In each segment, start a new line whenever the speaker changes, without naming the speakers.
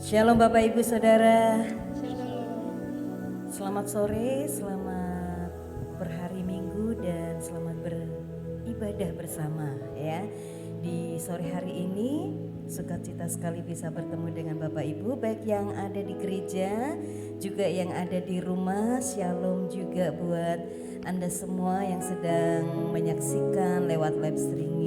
Shalom Bapak Ibu Saudara. Selamat sore, selamat berhari Minggu dan selamat beribadah bersama ya. Di sore hari ini sukacita sekali bisa bertemu dengan Bapak Ibu, baik yang ada di gereja juga yang ada di rumah. Shalom juga buat Anda semua yang sedang menyaksikan lewat live streaming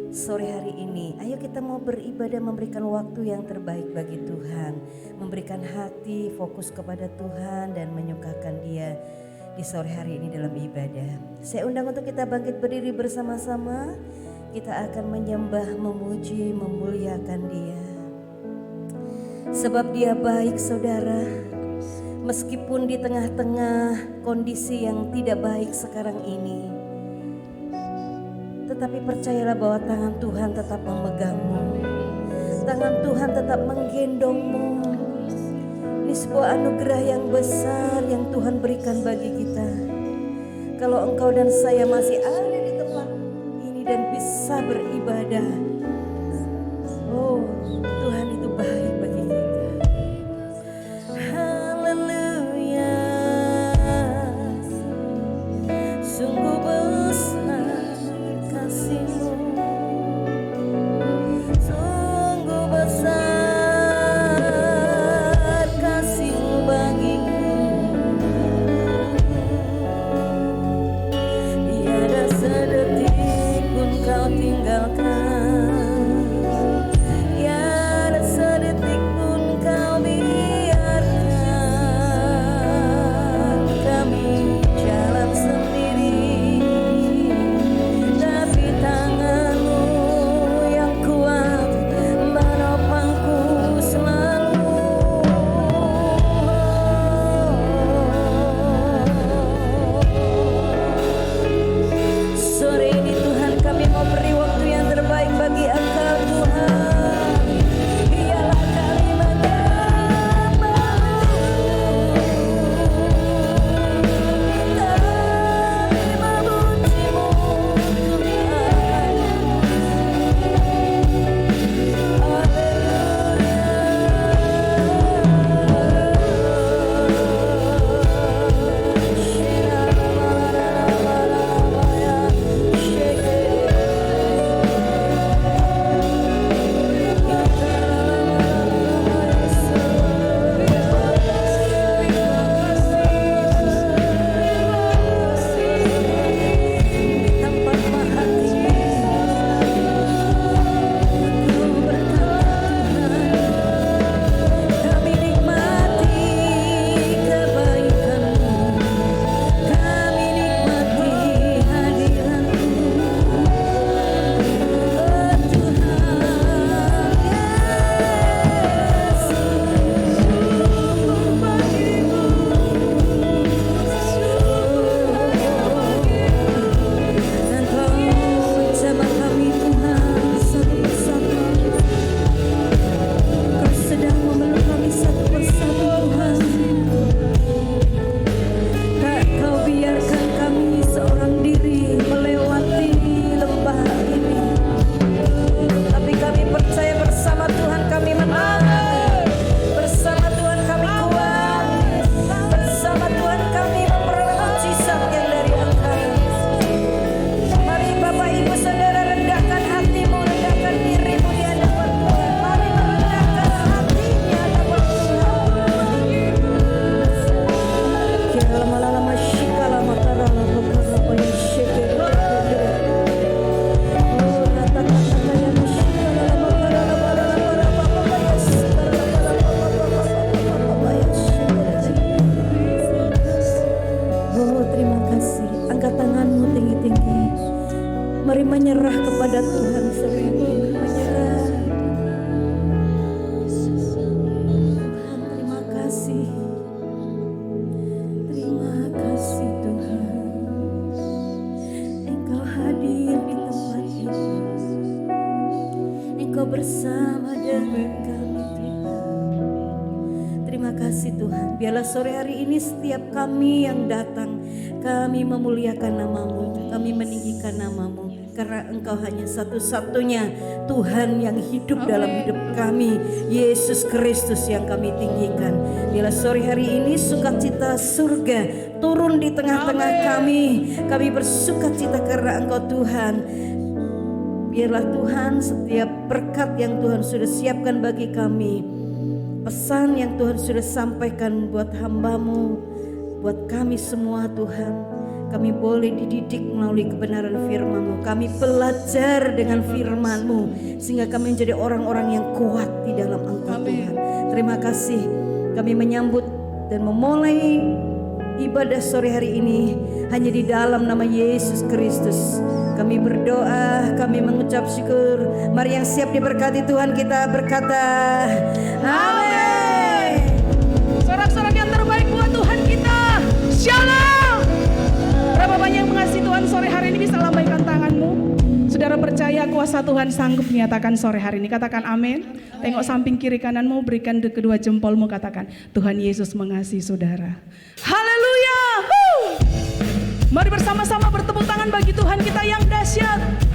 sore hari ini. Ayo kita mau beribadah, memberikan waktu yang terbaik bagi Tuhan, memberikan hati fokus kepada Tuhan dan menyukakan Dia di sore hari ini dalam ibadah. Saya undang untuk kita bangkit berdiri bersama-sama. Kita akan menyembah, memuji, memuliakan Dia. Sebab Dia baik, saudara. Meskipun di tengah-tengah kondisi yang tidak baik sekarang ini, tetapi percayalah bahwa tangan Tuhan tetap memegangmu. Tangan Tuhan tetap menggendongmu. Ini sebuah anugerah yang besar yang Tuhan berikan bagi kita. Kalau engkau dan saya masih ada di tempat ini dan bisa beribadah, oh Tuhan itu baik bagi kita. Haleluya. Sungguh besar kasih-Mu, sungguh besar kasih-Mu bagiku. Tiada sedetik pun Kau tinggalkan, tiada sedetik pun Kau biarkan kami jalan sendiri. Tapi tangan-Mu yang kuat menopangku selalu. Sore ini Tuhan, kami mau beri waktu yang terbaik bagi Engkau Tuhan. Biarlah kami menyembah-Mu, kami memuji-Mu Tuhan. Di tempat maha tinggi Engkau berkata, kami nikmati kebaikan-Mu, kami nikmati hadirat-Mu, oh Tuhan Yesus. Engkau menjamah kami Tuhan satu persatu. Kau sedang memeluk kami satu persatu Tuhan. Tak Kau biarkan kami seorang diri melewati lembah ini, tapi kami percaya bersama Tuhan kami menang. Bersama Tuhan kami kuat. Bersama Tuhan kami memperoleh mukjizat yang dari Engkau. Mari Bapak Ibu Saudara, rendahkan hatimu, rendahkan dirimu di hadapan Tuhan. Mari merendahkan hatinya hadapan Tuhan. Kira lama-lama shikala matarala beberapa yang shikere. Oh rata-rata yang shikala matarala beberapa yang shikala yang shikere. Oh terima kasih. Angkat tanganmu tinggi-tinggi. Mari menyerah kepada Tuhan sendiri. Menyerah. Tuhan terima kasih. Terima kasih Tuhan. Engkau hadir di tempat ini. Engkau bersama dengan kami Tuhan. Terima kasih Tuhan. Biarlah sore hari ini setiap kami yang datang, kami memuliakan nama-Mu, kami meninggikan nama-Mu, karena Engkau hanya satu-satunya Tuhan yang hidup dalam hidup kami. Yesus Kristus yang kami tinggikan. Bila sore hari ini sukacita surga turun di tengah-tengah kami. Kami bersukacita karena Engkau Tuhan. Biarlah Tuhan setiap berkat yang Tuhan sudah siapkan bagi kami, pesan yang Tuhan sudah sampaikan buat hamba-Mu, buat kami semua Tuhan, kami boleh dididik melalui kebenaran firman-Mu. Kami belajar dengan firman-Mu sehingga kami menjadi orang-orang yang kuat di dalam Engkau Tuhan. Terima kasih, kami menyambut dan memulai ibadah sore hari ini hanya di dalam nama Yesus Kristus. Kami berdoa, kami mengucap syukur. Mari yang siap diberkati Tuhan kita berkata, amin.
Sorak-sorak yang terbaik buat Tuhan kita. Shalom. Berapa banyak yang mengasihi Tuhan sore hari ini, bisa lambaikan tanganmu. Saudara percaya kuasa Tuhan sanggup menyatakan sore hari ini. Katakan amin. Tengok samping kiri kananmu, berikan kedua jempolmu, katakan Tuhan Yesus mengasihi saudara. Haleluya. Mari bersama-sama bertepuk tangan bagi Tuhan kita yang dahsyat.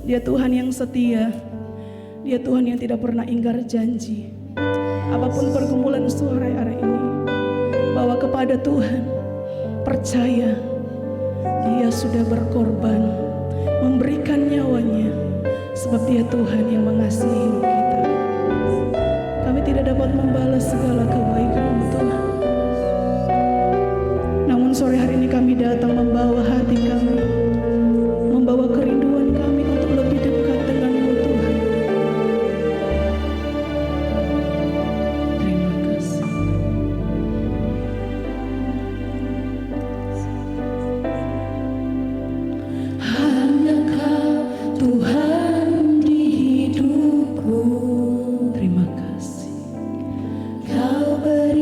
Dia Tuhan yang setia. Dia Tuhan yang tidak pernah ingkar janji. Apapun pergumulan sore hari ini, bawa kepada Tuhan. Percaya Dia sudah berkorban, memberikan nyawanya, sebab Dia Tuhan yang mengasihi hidup kita. Kami tidak dapat membalas segala kebaikan-Mu Tuhan. Namun sore hari ini kami datang membawa hati kami, membawa kerinduan kami untuk lebih dekat dengan-Mu Tuhan. Terima kasih. Hanya Kau Tuhan di hidupku. Terima kasih. Kau beri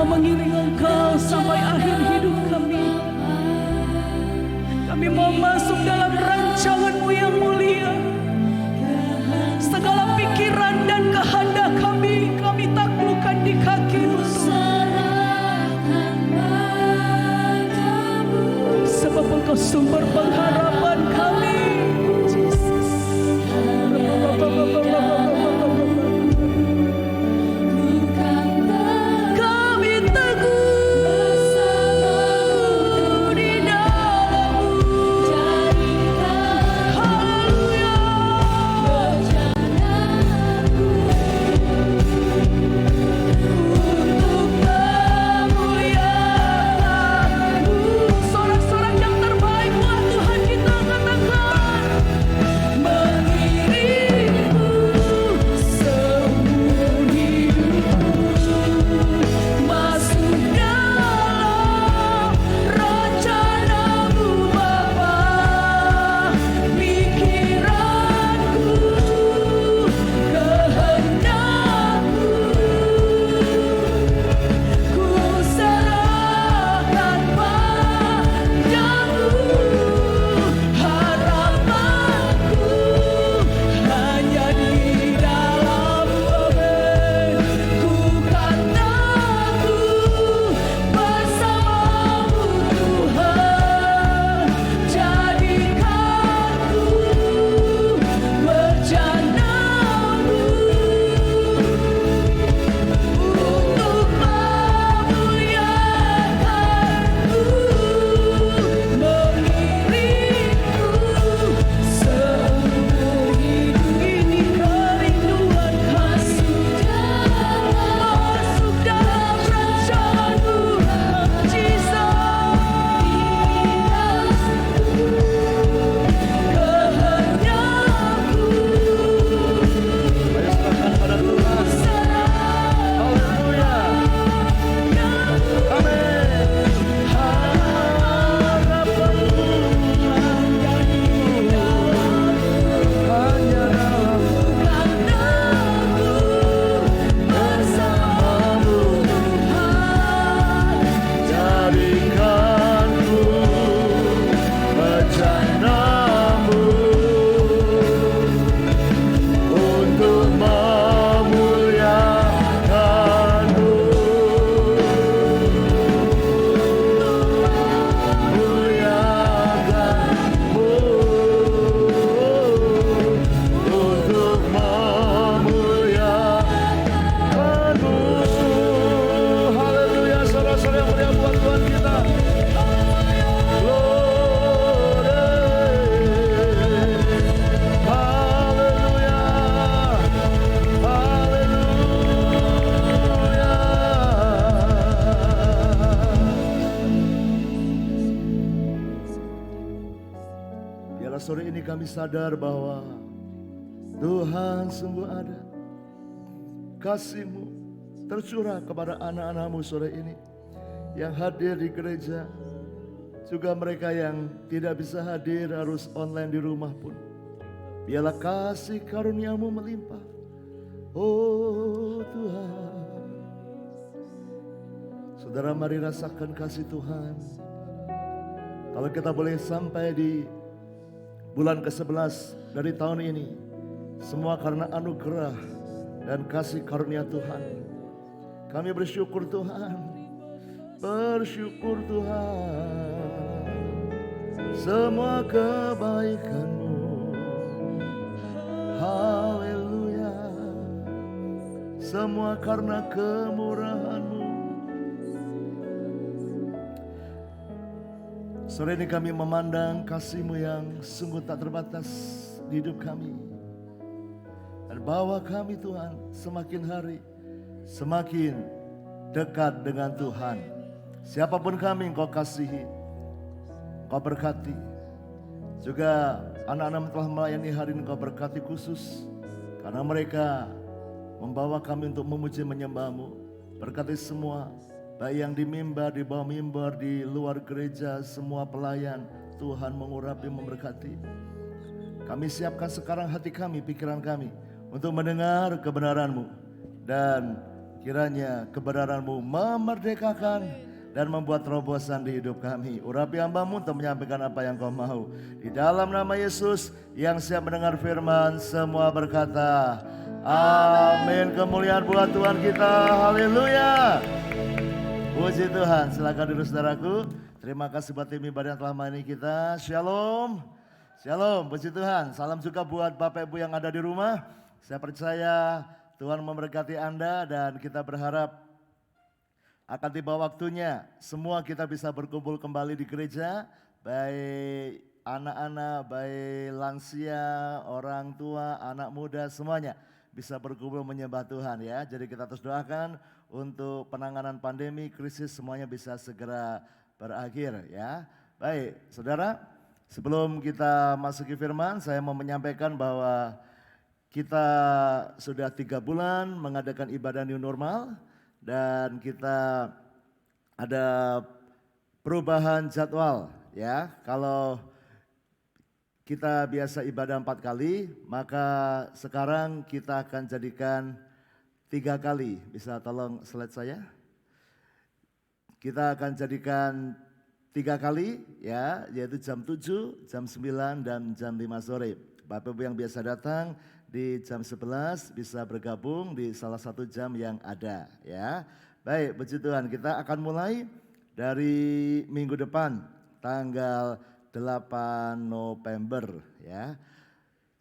mengiring Engkau sampai akhir hidup kami. Kami mau masuk dalam rancangan-Mu yang mulia. Segala pikiran dan kehendak kami taklukkan di kaki-Mu Tuhan. Sebab Engkau sumber pengharapan kami. Kami teguh di dalam-Mu. Haleluya. Untuk memuliakan-Mu. Sorak-sorak yang terbaik buat Tuhan kita katakan. Mengiringku seumur hidupku, masuk dalam rencana-Mu Bapa. Pikiranku, kehendakku, ku serahkan padamu. Harapanku hanya di dalam-Mu. Ku kan teguh bersama-Mu Tuhan. Jadikanku berjana-Mu untuk memuliakan-Mu. Mengiringku seumur hidup ini, kerinduan kasih masuk dalam rencana-Mu, Jesus.
Jadikanku berjana-Mu untuk memuliakan-Mu. Muliakan-Mu untuk memuliakan-Mu. Haleluya, saudara-saudara yang mulia buat Tuhan kita. Glory. Haleluya. Haleluya. Biarlah sore ini kami sadar bahwa Tuhan sungguh ada. Kasih-Mu tercurah kepada anak-anak-Mu sore ini yang hadir di gereja, juga mereka yang tidak bisa hadir harus online di rumah pun. Biarlah kasih karunia-Mu melimpah. Oh Tuhan, saudara, mari rasakan kasih Tuhan. Kalau kita boleh sampai di bulan ke-11 dari tahun ini, semua karena anugerah dan kasih karunia Tuhan. Kami bersyukur Tuhan. Bersyukur Tuhan, semua kebaikan-Mu. Haleluya. Semua karena kemurahan-Mu. Sore ini kami memandang kasih-Mu yang sungguh tak terbatas di hidup kami. Dan bawa kami Tuhan semakin hari semakin dekat dengan Tuhan. Siapapun kami Engkau kasihi, Engkau berkati. Juga anak-anak telah melayani hari ini Engkau berkati khusus, karena mereka membawa kami untuk memuji menyembah-Mu. Berkati semua, baik yang di mimbar, di bawah mimbar, di luar gereja, semua pelayan. Tuhan mengurapi, memberkati. Kami siapkan sekarang hati kami, pikiran kami untuk mendengar kebenaran-Mu. Dan kiranya kebenaran-Mu memerdekakan dan membuat terobosan di hidup kami. Urapi hamba-Mu untuk menyampaikan apa yang Kau mau. Di dalam nama Yesus yang siap mendengar firman, semua berkata, amin. Kemuliaan buat Tuhan kita, haleluya. Puji Tuhan, silakan duduk saudaraku. Terima kasih buat tim ibadah yang telah melayani kita. Shalom. Shalom, puji Tuhan. Salam juga buat Bapak Ibu yang ada di rumah. Saya percaya Tuhan memberkati Anda dan kita berharap akan tiba waktunya semua kita bisa berkumpul kembali di gereja. Baik anak-anak, baik lansia, orang tua, anak muda, semuanya bisa berkumpul menyembah Tuhan ya. Jadi kita terus doakan untuk penanganan pandemi, krisis semuanya bisa segera berakhir ya. Baik saudara, sebelum kita masuki firman, saya mau menyampaikan bahwa kita sudah 3 bulan mengadakan ibadah new normal dan kita ada perubahan jadwal ya. Kalau kita biasa ibadah 4 kali, maka sekarang kita akan jadikan 3 kali. Bisa tolong slide saya? Kita akan jadikan 3 kali ya, yaitu jam 7, jam 9 dan jam 5 sore. Bapak Ibu yang biasa datang di jam 11 bisa bergabung di salah satu jam yang ada ya. Baik, puji Tuhan, kita akan mulai dari minggu depan tanggal 8 November ya.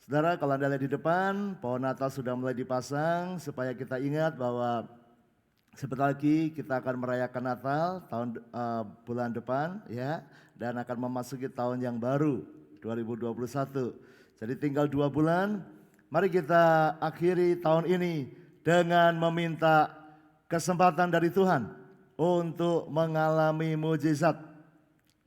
Saudara, kalau Anda lihat di depan, pohon Natal sudah mulai dipasang supaya kita ingat bahwa sebentar lagi kita akan merayakan Natal bulan depan ya, dan akan memasuki tahun yang baru 2021. Jadi tinggal 2 bulan, mari kita akhiri tahun ini dengan meminta kesempatan dari Tuhan untuk mengalami mujizat.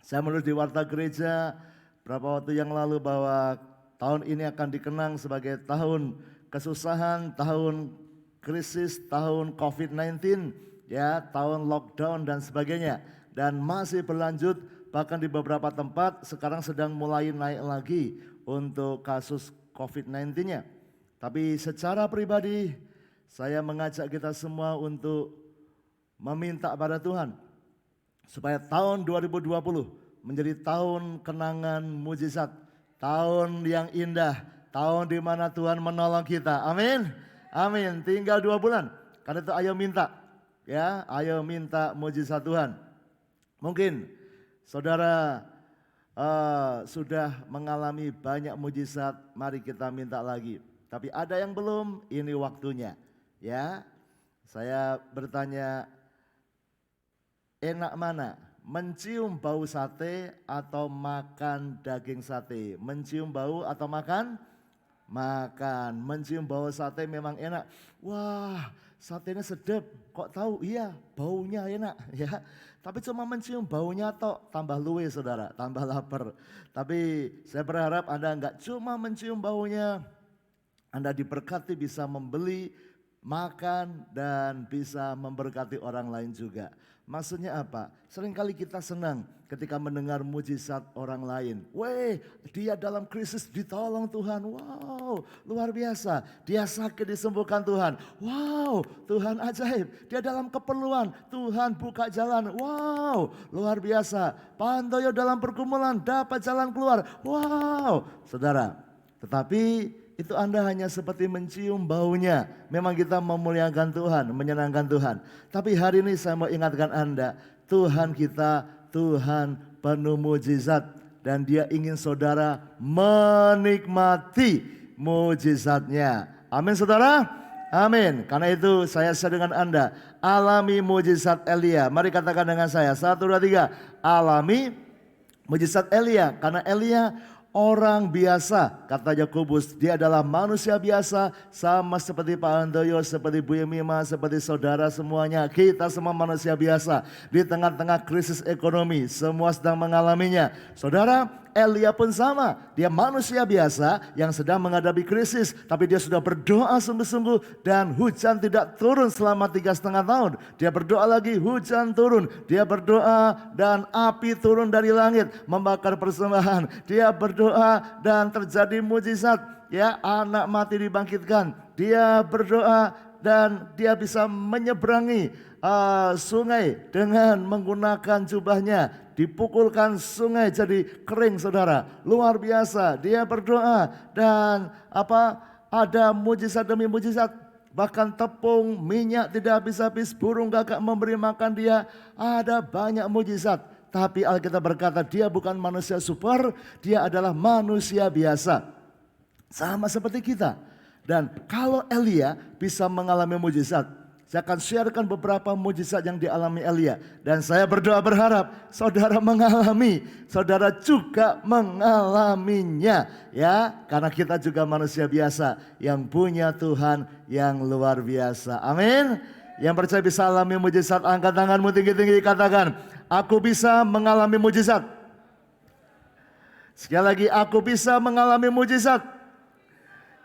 Saya menulis di warta gereja beberapa waktu yang lalu bahwa tahun ini akan dikenang sebagai tahun kesusahan, tahun krisis, tahun COVID-19, ya, tahun lockdown dan sebagainya. Dan masih berlanjut, bahkan di beberapa tempat sekarang sedang mulai naik lagi untuk kasus COVID-19-nya. Tapi secara pribadi, saya mengajak kita semua untuk meminta pada Tuhan supaya tahun 2020 menjadi tahun kenangan mujizat, tahun yang indah, tahun di mana Tuhan menolong kita. Amin. Amin. Tinggal 2 bulan. Karena itu ayo minta. Ya, ayo minta mujizat Tuhan. Mungkin saudara sudah mengalami banyak mujizat, mari kita minta lagi. Tapi ada yang belum, ini waktunya. Ya. Saya bertanya, enak mana? Mencium bau sate atau makan daging sate? Mencium bau atau makan? Makan. Mencium bau sate memang enak. Wah, satenya sedap. Kok tahu? Iya, baunya enak ya. Tapi cuma mencium baunya tok, tambah luwe saudara, tambah lapar. Tapi saya berharap Anda enggak cuma mencium baunya, Anda diberkati bisa membeli, makan dan bisa memberkati orang lain juga. Maksudnya apa? Seringkali kita senang ketika mendengar mujizat orang lain. Weh, dia dalam krisis ditolong Tuhan. Wow, luar biasa. Dia sakit disembuhkan Tuhan. Wow, Tuhan ajaib. Dia dalam keperluan, Tuhan buka jalan. Wow, luar biasa. Pak Handoyo dalam pergumulan dapat jalan keluar. Wow, saudara. Tetapi itu Anda hanya seperti mencium baunya. Memang kita memuliakan Tuhan, menyenangkan Tuhan. Tapi hari ini saya mau ingatkan Anda, Tuhan kita, Tuhan penuh mujizat. Dan Dia ingin saudara menikmati mujizatnya. Amin saudara? Amin. Karena itu saya share dengan Anda, alami mujizat Elia. Mari katakan dengan saya, 1, 2, 3. Alami mujizat Elia. Karena Elia orang biasa, kata Yakobus, dia adalah manusia biasa, sama seperti Pak Handoyo, seperti Bu Yemima, seperti saudara semuanya. Kita semua manusia biasa di tengah-tengah krisis ekonomi, semua sedang mengalaminya. Saudara, Elia pun sama, dia manusia biasa yang sedang menghadapi krisis, tapi dia sudah berdoa sungguh-sungguh dan hujan tidak turun selama 3,5 tahun. Dia berdoa lagi, hujan turun. Dia berdoa dan api turun dari langit membakar persembahan. Dia berdoa dan terjadi mujizat. Ya, anak mati dibangkitkan. Dia berdoa dan dia bisa menyeberangi sungai dengan menggunakan jubahnya. Dipukulkan sungai jadi kering, saudara. Luar biasa. Dia berdoa dan ada mujizat demi mujizat. Bahkan tepung, minyak tidak habis-habis, burung gagak memberi makan dia. Ada banyak mujizat. Tapi Alkitab berkata dia bukan manusia super, dia adalah manusia biasa. Sama seperti kita. Dan kalau Elia bisa mengalami mujizat, saya akan sharekan beberapa mujizat yang dialami Elia. Dan saya berdoa berharap saudara mengalami, saudara juga mengalaminya. Ya, karena kita juga manusia biasa yang punya Tuhan yang luar biasa. Amin. Yang percaya bisa alami mujizat, angkat tanganmu tinggi-tinggi, katakan, aku bisa mengalami mujizat. Sekali lagi, aku bisa mengalami mujizat.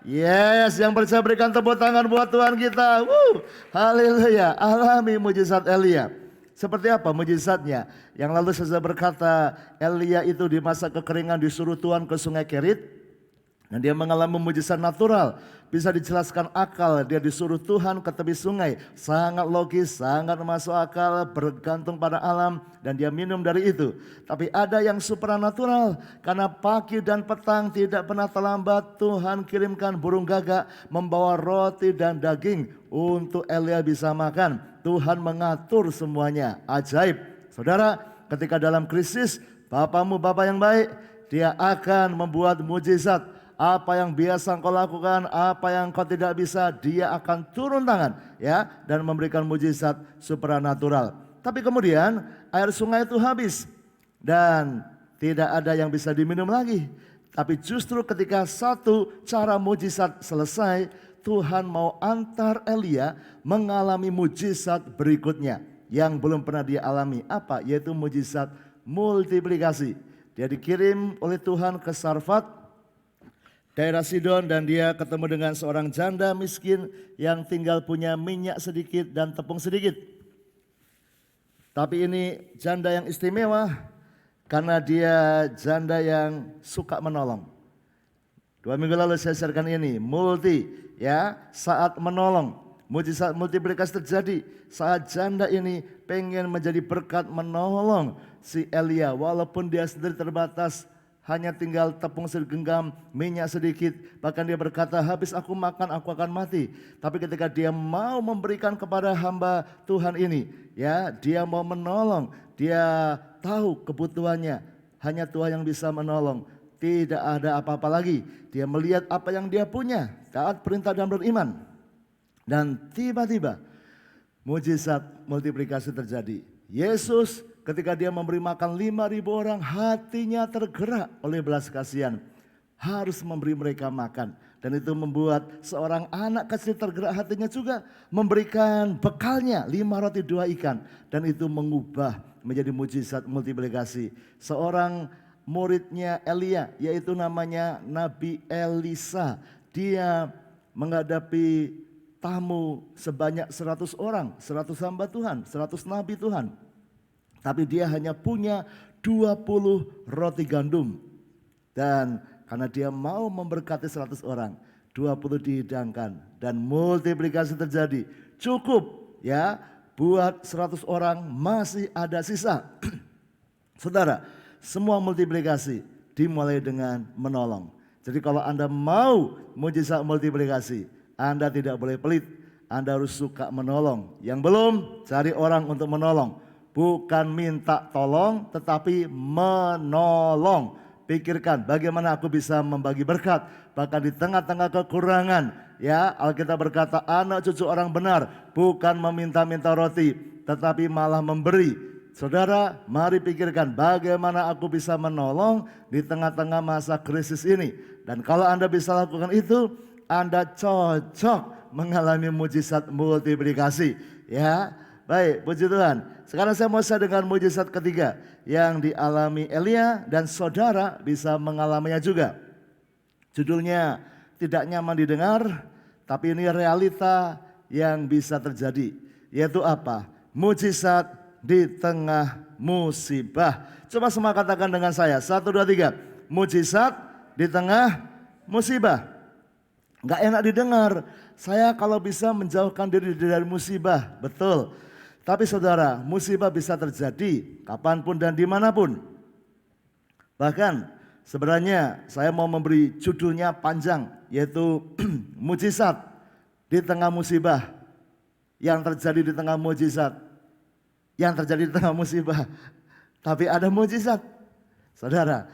Yes, yang percaya berikan tepuk tangan buat Tuhan kita. Haleluya, alami mujizat Elia. Seperti apa mujizatnya? Yang lalu saya berkata, Elia itu di masa kekeringan disuruh Tuhan ke sungai Kerit. Dan dia mengalami mujizat natural. Bisa dijelaskan akal, dia disuruh Tuhan ke tepi sungai. Sangat logis, sangat masuk akal, bergantung pada alam. Dan dia minum dari itu. Tapi ada yang supranatural. Karena pagi dan petang tidak pernah terlambat, Tuhan kirimkan burung gagak membawa roti dan daging untuk Elia bisa makan. Tuhan mengatur semuanya, ajaib. Saudara, ketika dalam krisis, Bapamu Bapa yang baik, dia akan membuat mujizat. Apa yang biasa engkau lakukan, apa yang engkau tidak bisa, dia akan turun tangan ya dan memberikan mujizat supranatural. Tapi kemudian air sungai itu habis dan tidak ada yang bisa diminum lagi. Tapi justru ketika satu cara mujizat selesai, Tuhan mau antar Elia mengalami mujizat berikutnya yang belum pernah dia alami. Apa? Yaitu mujizat multiplikasi. Dia dikirim oleh Tuhan ke Sarfat, daerah Sidon, dan dia ketemu dengan seorang janda miskin yang tinggal punya minyak sedikit dan tepung sedikit. Tapi ini janda yang istimewa karena dia janda yang suka menolong. 2 minggu lalu saya sharekan ini, saat menolong. Mujizat multiplikasi terjadi saat janda ini pengen menjadi berkat menolong si Elia. Walaupun dia sendiri terbatas, hanya tinggal tepung segenggam, minyak sedikit. Bahkan dia berkata, habis aku makan aku akan mati. Tapi ketika dia mau memberikan kepada hamba Tuhan ini, ya, dia mau menolong. Dia tahu kebutuhannya. Hanya Tuhan yang bisa menolong. Tidak ada apa-apa lagi. Dia melihat apa yang dia punya, taat perintah dan beriman. Dan tiba-tiba mujizat multiplikasi terjadi. Yesus ketika dia memberi makan 5.000 orang, hatinya tergerak oleh belas kasihan. Harus memberi mereka makan. Dan itu membuat seorang anak kecil tergerak hatinya juga. Memberikan bekalnya 5 roti 2 ikan. Dan itu mengubah menjadi mujizat multiplikasi. Seorang muridnya Elia, yaitu namanya Nabi Elisa. Dia menghadapi tamu sebanyak 100 orang, 100 hamba Tuhan, 100 nabi Tuhan. Tapi dia hanya punya 20 roti gandum. Dan karena dia mau memberkati 100 orang, 20 dihidangkan. Dan multiplikasi terjadi. Cukup ya, buat 100 orang masih ada sisa. Saudara, semua multiplikasi dimulai dengan menolong. Jadi kalau Anda mau mujizat multiplikasi, Anda tidak boleh pelit. Anda harus suka menolong. Yang belum, cari orang untuk menolong. Bukan minta tolong, tetapi menolong. Pikirkan bagaimana aku bisa membagi berkat. Bahkan di tengah-tengah kekurangan. Ya, Alkitab berkata anak cucu orang benar bukan meminta-minta roti, tetapi malah memberi. Saudara, mari pikirkan bagaimana aku bisa menolong di tengah-tengah masa krisis ini. Dan kalau Anda bisa lakukan itu, Anda cocok mengalami mujizat multiplikasi. Ya, baik, puji Tuhan. Sekarang saya mau share dengan mujizat ketiga yang dialami Elia dan saudara bisa mengalaminya juga. Judulnya tidak nyaman didengar, tapi ini realita yang bisa terjadi. Yaitu apa? Mujizat di tengah musibah. Coba semua katakan dengan saya. 1, 2, 3. Mujizat di tengah musibah. Gak enak didengar. saya kalau bisa menjauhkan diri dari musibah, betul. Tapi saudara, musibah bisa terjadi kapanpun dan dimanapun. Bahkan sebenarnya saya mau memberi judulnya panjang, yaitu mujizat di tengah musibah. Yang terjadi di tengah mujizat, yang terjadi di tengah musibah. Tapi ada mujizat, saudara.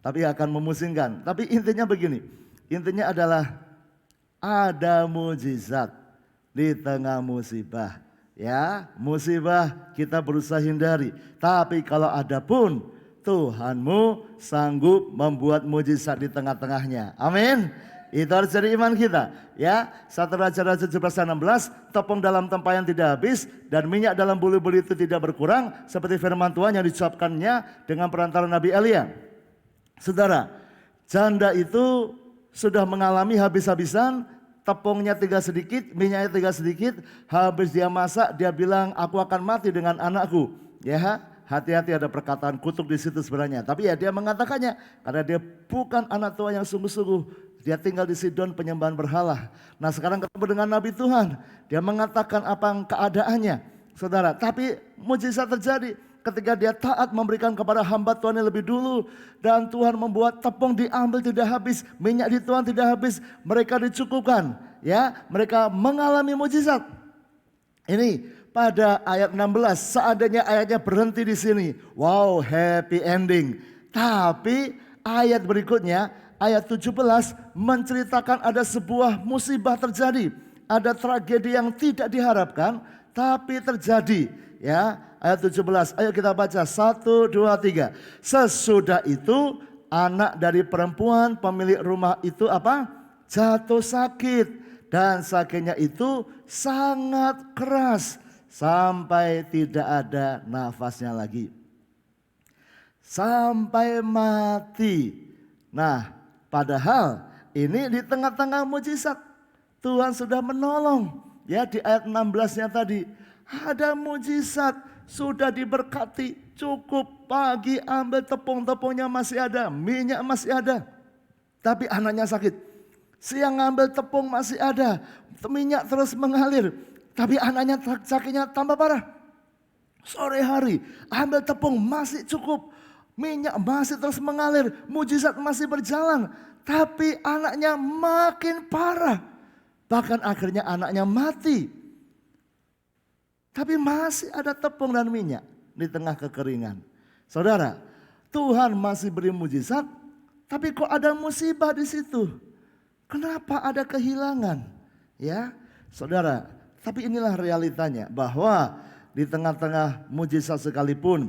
Tapi akan memusingkan. Tapi intinya begini, intinya adalah ada mujizat di tengah musibah. Ya, musibah kita berusaha hindari. Tapi kalau ada pun, Tuhanmu sanggup membuat mujizat di tengah-tengahnya. Amin. Itu harus jadi iman kita. Ya, 1 Raja-Raja 17:16, tepung dalam tempayan tidak habis dan minyak dalam bulu-bulu itu tidak berkurang seperti firman Tuhan yang diucapkannya dengan perantara Nabi Elia. Saudara, janda itu sudah mengalami habis-habisan, tepungnya tinggal sedikit, minyaknya tinggal sedikit, habis dia masak, dia bilang, aku akan mati dengan anakku. Ya, hati-hati ada perkataan kutuk di situ sebenarnya. Tapi ya dia mengatakannya karena dia bukan anak Tuhan yang sungguh-sungguh. Dia tinggal di Sidon penyembahan berhala. Nah sekarang ketemu dengan Nabi Tuhan. Dia mengatakan apa keadaannya. Saudara, tapi mujizat terjadi ketika dia taat memberikan kepada hamba Tuhan yang lebih dulu. Dan Tuhan membuat tepung diambil tidak habis. Minyak di Tuhan tidak habis. Mereka dicukupkan. Ya, mereka mengalami mujizat. Ini pada ayat 16. Seandainya ayatnya berhenti di sini. Wow, happy ending. Tapi ayat berikutnya, ayat 17 menceritakan ada sebuah musibah terjadi. Ada tragedi yang tidak diharapkan tapi terjadi. Ya, ayat 17. Ayo kita baca 1, 2, 3. Sesudah itu anak dari perempuan pemilik rumah itu apa? Jatuh sakit dan sakitnya itu sangat keras sampai tidak ada nafasnya lagi. Sampai mati. Nah, padahal ini di tengah-tengah mujizat Tuhan sudah menolong. Ya, di ayat 16-nya tadi ada mujizat, sudah diberkati, cukup pagi ambil tepung-tepungnya masih ada, minyak masih ada. Tapi anaknya sakit. Siang ambil tepung masih ada, minyak terus mengalir. Tapi anaknya sakitnya tambah parah. Sore hari ambil tepung masih cukup. Minyak masih terus mengalir, mujizat masih berjalan. Tapi anaknya makin parah. Bahkan akhirnya anaknya mati. Tapi masih ada tepung dan minyak di tengah kekeringan. Saudara, Tuhan masih beri mujizat, tapi kok ada musibah di situ? Kenapa ada kehilangan? Ya, saudara, tapi inilah realitanya bahwa di tengah-tengah mujizat sekalipun,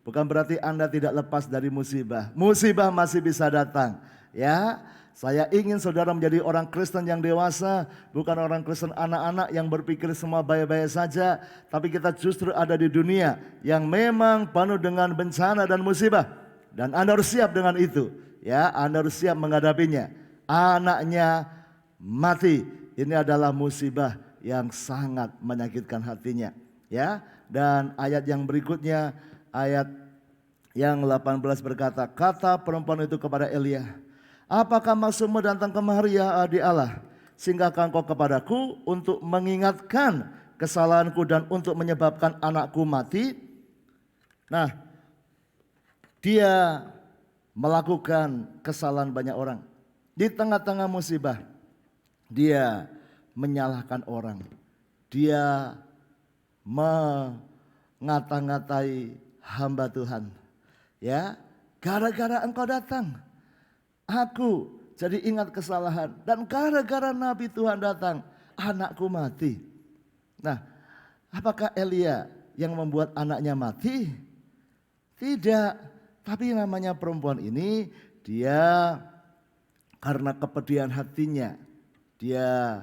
bukan berarti Anda tidak lepas dari musibah. Musibah masih bisa datang. Ya, saya ingin saudara menjadi orang Kristen yang dewasa, bukan orang Kristen anak-anak yang berpikir semua baik-baik saja, tapi kita justru ada di dunia yang memang penuh dengan bencana dan musibah. Dan Anda harus siap dengan itu. Ya, Anda harus siap menghadapinya. Anaknya mati. Ini adalah musibah yang sangat menyakitkan hatinya. Ya, dan ayat yang berikutnya, ayat yang 18 berkata, kata perempuan itu kepada Elia, apakah maksudmu datang kemari ya adik Allah? Singgahkan kau kepadaku untuk mengingatkan kesalahanku dan untuk menyebabkan anakku mati. Nah, dia melakukan kesalahan banyak orang. Di tengah-tengah musibah, dia menyalahkan orang. Dia mengata-ngatai hamba Tuhan. Ya, gara-gara engkau datang, aku jadi ingat kesalahan. Dan gara-gara Nabi Tuhan datang, anakku mati. Nah, apakah Elia yang membuat anaknya mati? Tidak. Tapi namanya perempuan ini, dia karena kepedihan hatinya, dia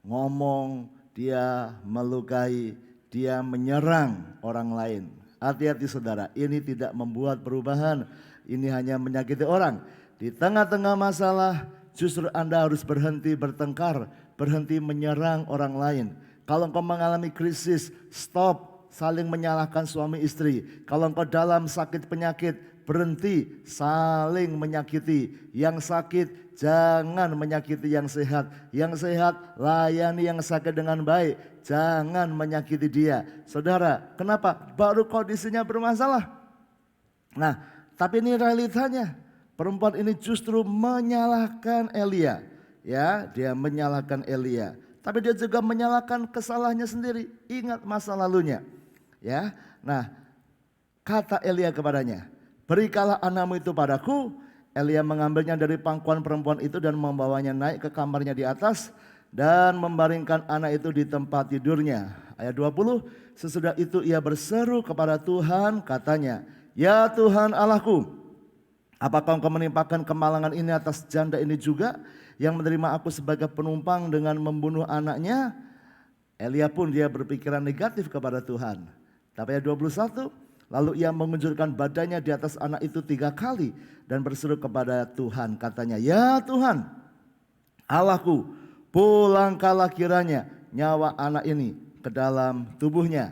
ngomong, dia melukai, dia menyerang orang lain. Hati-hati saudara, ini tidak membuat perubahan, ini hanya menyakiti orang. Di tengah-tengah masalah justru Anda harus berhenti bertengkar, berhenti menyerang orang lain. Kalau engkau mengalami krisis, stop saling menyalahkan suami istri. Kalau engkau dalam sakit penyakit, berhenti saling menyakiti. Yang sakit jangan menyakiti yang sehat. Yang sehat layani yang sakit dengan baik. Jangan menyakiti dia. Saudara, kenapa? Baru kondisinya bermasalah. Nah, tapi ini realitanya. Perempuan ini justru menyalahkan Elia. Ya, dia menyalahkan Elia. Tapi dia juga menyalahkan kesalahannya sendiri. Ingat masa lalunya. Ya. Nah, kata Elia kepadanya, "Berikanlah anakmu itu padaku." Elia mengambilnya dari pangkuan perempuan itu dan membawanya naik ke kamarnya di atas dan membaringkan anak itu di tempat tidurnya. Ayat 20, sesudah itu ia berseru kepada Tuhan, katanya, "Ya Tuhan Allahku, apakah Engkau menimpakan kemalangan ini atas janda ini juga yang menerima aku sebagai penumpang dengan membunuh anaknya?" Elia pun dia berpikiran negatif kepada Tuhan. Tapi ayat 21, lalu ia mengunjurkan badannya di atas anak itu 3 kali dan berseru kepada Tuhan, katanya, "Ya Tuhan Allahku, pulangkanlah kiranya nyawa anak ini ke dalam tubuhnya."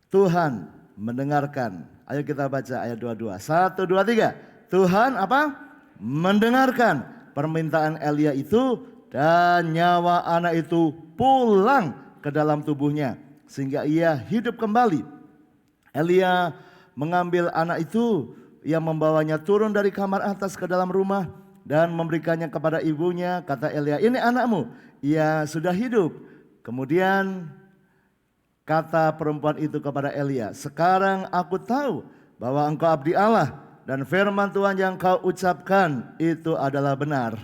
Tuhan mendengarkan. Ayo kita baca ayat 22. 1, 2, 3. Tuhan apa? Mendengarkan permintaan Elia itu dan nyawa anak itu pulang ke dalam tubuhnya sehingga ia hidup kembali. Elia mengambil anak itu, ia membawanya turun dari kamar atas ke dalam rumah dan memberikannya kepada ibunya. Kata Elia, "Ini anakmu, ia sudah hidup." Kemudian kata perempuan itu kepada Elia, "Sekarang aku tahu bahwa engkau abdi Allah dan firman Tuhan yang kau ucapkan itu adalah benar."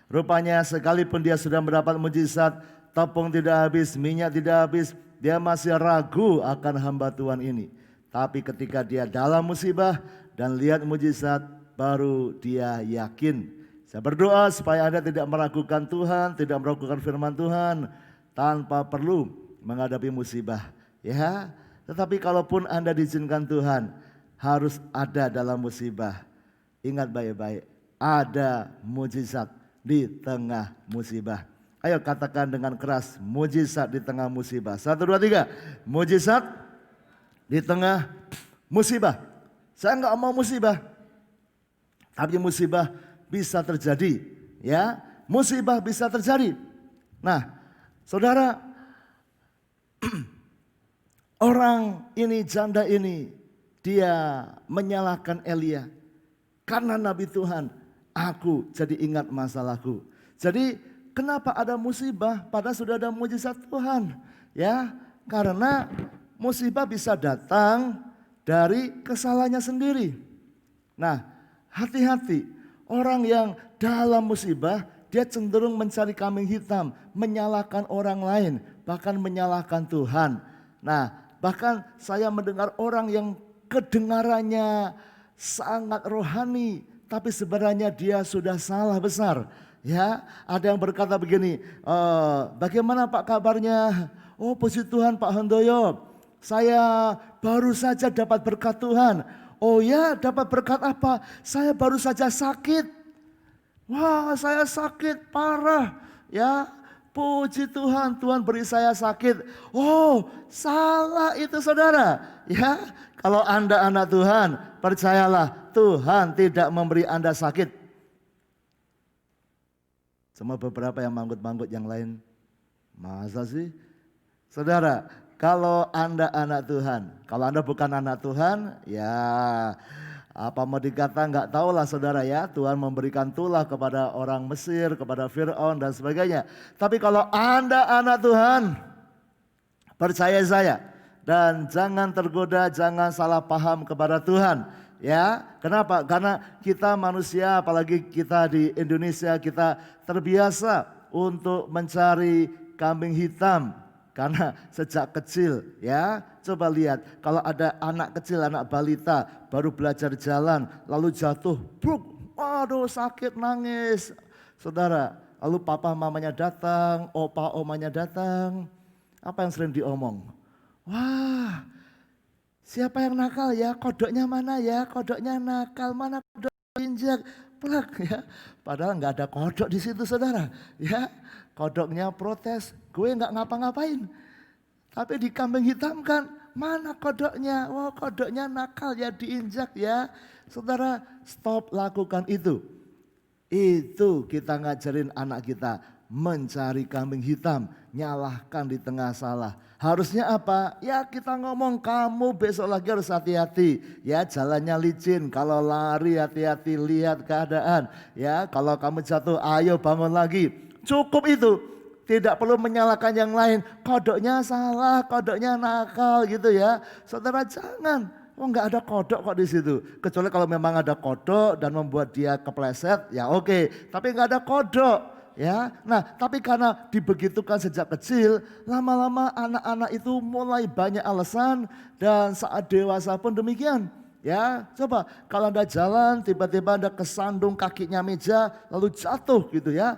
Rupanya sekalipun dia sudah mendapat mujizat, tepung tidak habis, minyak tidak habis, dia masih ragu akan hamba Tuhan ini. Tapi ketika dia dalam musibah dan lihat mujizat, baru dia yakin. Saya berdoa supaya Anda tidak meragukan Tuhan, tidak meragukan firman Tuhan tanpa perlu menghadapi musibah. Ya, tetapi kalaupun Anda diizinkan Tuhan, harus ada dalam musibah. Ingat baik-baik, ada mujizat di tengah musibah. Ayo katakan dengan keras, mujizat di tengah musibah. 1, 2, 3. Mujizat di tengah musibah. Saya enggak mau musibah, tapi musibah bisa terjadi. Ya, musibah bisa terjadi. Nah, saudara, orang ini, janda ini, dia menyalahkan Elia. Karena Nabi Tuhan, aku jadi ingat masalahku. Jadi kenapa ada musibah padahal sudah ada mujizat Tuhan? Ya, karena musibah bisa datang dari kesalahannya sendiri. Nah, hati-hati. Orang yang dalam musibah, dia cenderung mencari kambing hitam, menyalahkan orang lain, bahkan menyalahkan Tuhan. Nah, bahkan saya mendengar orang yang kedengarannya sangat rohani, tapi sebenarnya dia sudah salah besar. Ya, ada yang berkata begini, "Bagaimana Pak kabarnya?" "Oh, puji Tuhan Pak Handoyo, saya baru saja dapat berkat Tuhan." "Oh ya, dapat berkat apa?" "Saya baru saja sakit." "Wah, saya sakit parah." "Ya, puji Tuhan, Tuhan beri saya sakit." Oh, salah itu saudara. Ya, kalau Anda anak Tuhan, percayalah Tuhan tidak memberi Anda sakit. Cuma beberapa yang manggut-manggut, yang lain, masa sih? Saudara, kalau Anda anak Tuhan, kalau Anda bukan anak Tuhan, ya apa mau dikata nggak tahu lah saudara ya. Tuhan memberikan tulah kepada orang Mesir, kepada Fir'aun dan sebagainya. Tapi kalau Anda anak Tuhan, percaya saya, dan jangan tergoda, jangan salah paham kepada Tuhan. Ya, kenapa? Karena kita manusia, apalagi kita di Indonesia, kita terbiasa untuk mencari kambing hitam. Karena sejak kecil, ya, coba lihat kalau ada anak kecil, anak balita baru belajar jalan, lalu jatuh, bruk, waduh sakit, nangis. Saudara, lalu papa mamanya datang, opa omanya datang, apa yang sering diomong? "Wah, siapa yang nakal ya? Kodoknya mana ya? Kodoknya nakal, mana kodok injak?" Plak, ya. Padahal nggak ada kodok di situ saudara. Ya, kodoknya protes, "Gue nggak ngapa-ngapain." Tapi dikambing hitamkan, mana kodoknya? Wah, kodoknya nakal ya, diinjak ya. Saudara, stop lakukan itu. Itu kita ngajarin anak kita mencari kambing hitam, nyalahkan di tengah salah. Harusnya apa? Ya kita ngomong, kamu besok lagi harus hati-hati. Ya jalannya licin, kalau lari hati-hati, lihat keadaan. Ya kalau kamu jatuh, ayo bangun lagi. Cukup itu. Tidak perlu menyalahkan yang lain. Kodoknya salah, kodoknya nakal gitu ya. Saudara jangan. Oh nggak ada kodok kok di situ. Kecuali kalau memang ada kodok dan membuat dia kepleset, ya oke. Tapi nggak ada kodok. Ya, nah tapi karena dibegitukan sejak kecil, lama-lama anak-anak itu mulai banyak alasan dan saat dewasa pun demikian. Ya, coba kalau Anda jalan tiba-tiba Anda kesandung kakinya meja lalu jatuh gitu ya.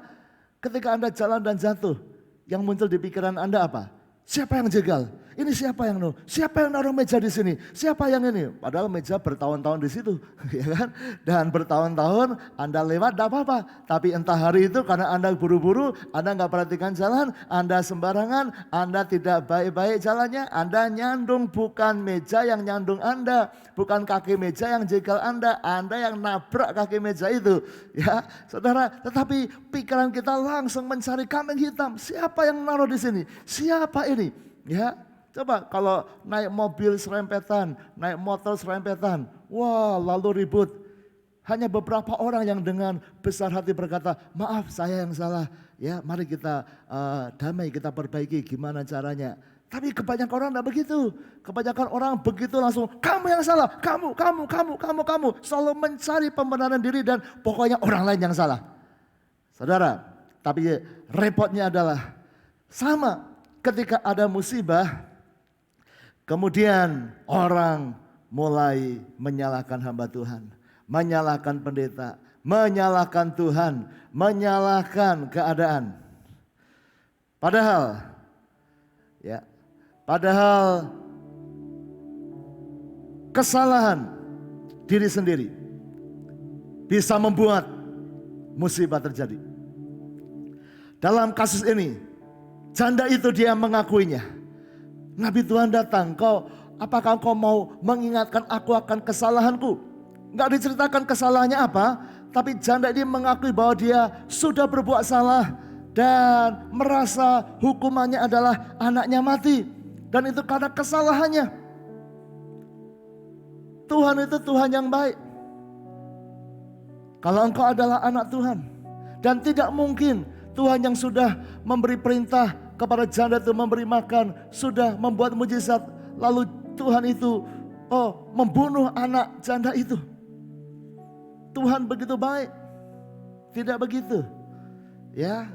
Ketika Anda jalan dan jatuh, yang muncul di pikiran Anda apa? Siapa yang jegal? Ini siapa yang siapa yang naruh meja di sini? Siapa yang ini? Padahal meja bertahun-tahun di situ, ya kan? Dan bertahun-tahun Anda lewat tidak apa-apa. Tapi entah hari itu karena Anda buru-buru, Anda nggak perhatikan jalan, Anda sembarangan, Anda tidak baik-baik jalannya, Anda nyandung bukan meja yang nyandung Anda, bukan kaki meja yang jegal Anda yang nabrak kaki meja itu, ya, saudara. Tetapi pikiran kita langsung mencari kambing hitam. Siapa yang naruh di sini? Siapa ini? Ya. Coba kalau naik mobil serempetan, naik motor serempetan, wah lalu ribut. Hanya beberapa orang yang dengan besar hati berkata, maaf saya yang salah. Ya mari kita damai, kita perbaiki gimana caranya. Tapi kebanyakan orang tidak begitu. Kebanyakan orang begitu langsung, kamu yang salah, kamu. Selalu mencari pembenaran diri dan pokoknya orang lain yang salah. Saudara, tapi repotnya adalah sama ketika ada musibah. Kemudian orang mulai menyalahkan hamba Tuhan, menyalahkan pendeta, menyalahkan Tuhan, menyalahkan keadaan. Padahal kesalahan diri sendiri bisa membuat musibah terjadi. Dalam kasus ini, janda itu dia mengakuinya. Nabi Tuhan datang, apakah kau mau mengingatkan aku akan kesalahanku? Enggak diceritakan kesalahannya apa, tapi janda ini mengakui bahwa dia sudah berbuat salah dan merasa hukumannya adalah anaknya mati. Dan itu karena kesalahannya. Tuhan itu Tuhan yang baik. Kalau engkau adalah anak Tuhan dan tidak mungkin Tuhan yang sudah memberi perintah kepada janda itu memberi makan, sudah membuat mujizat, lalu Tuhan itu membunuh anak janda itu. Tuhan begitu baik. Tidak begitu. Ya.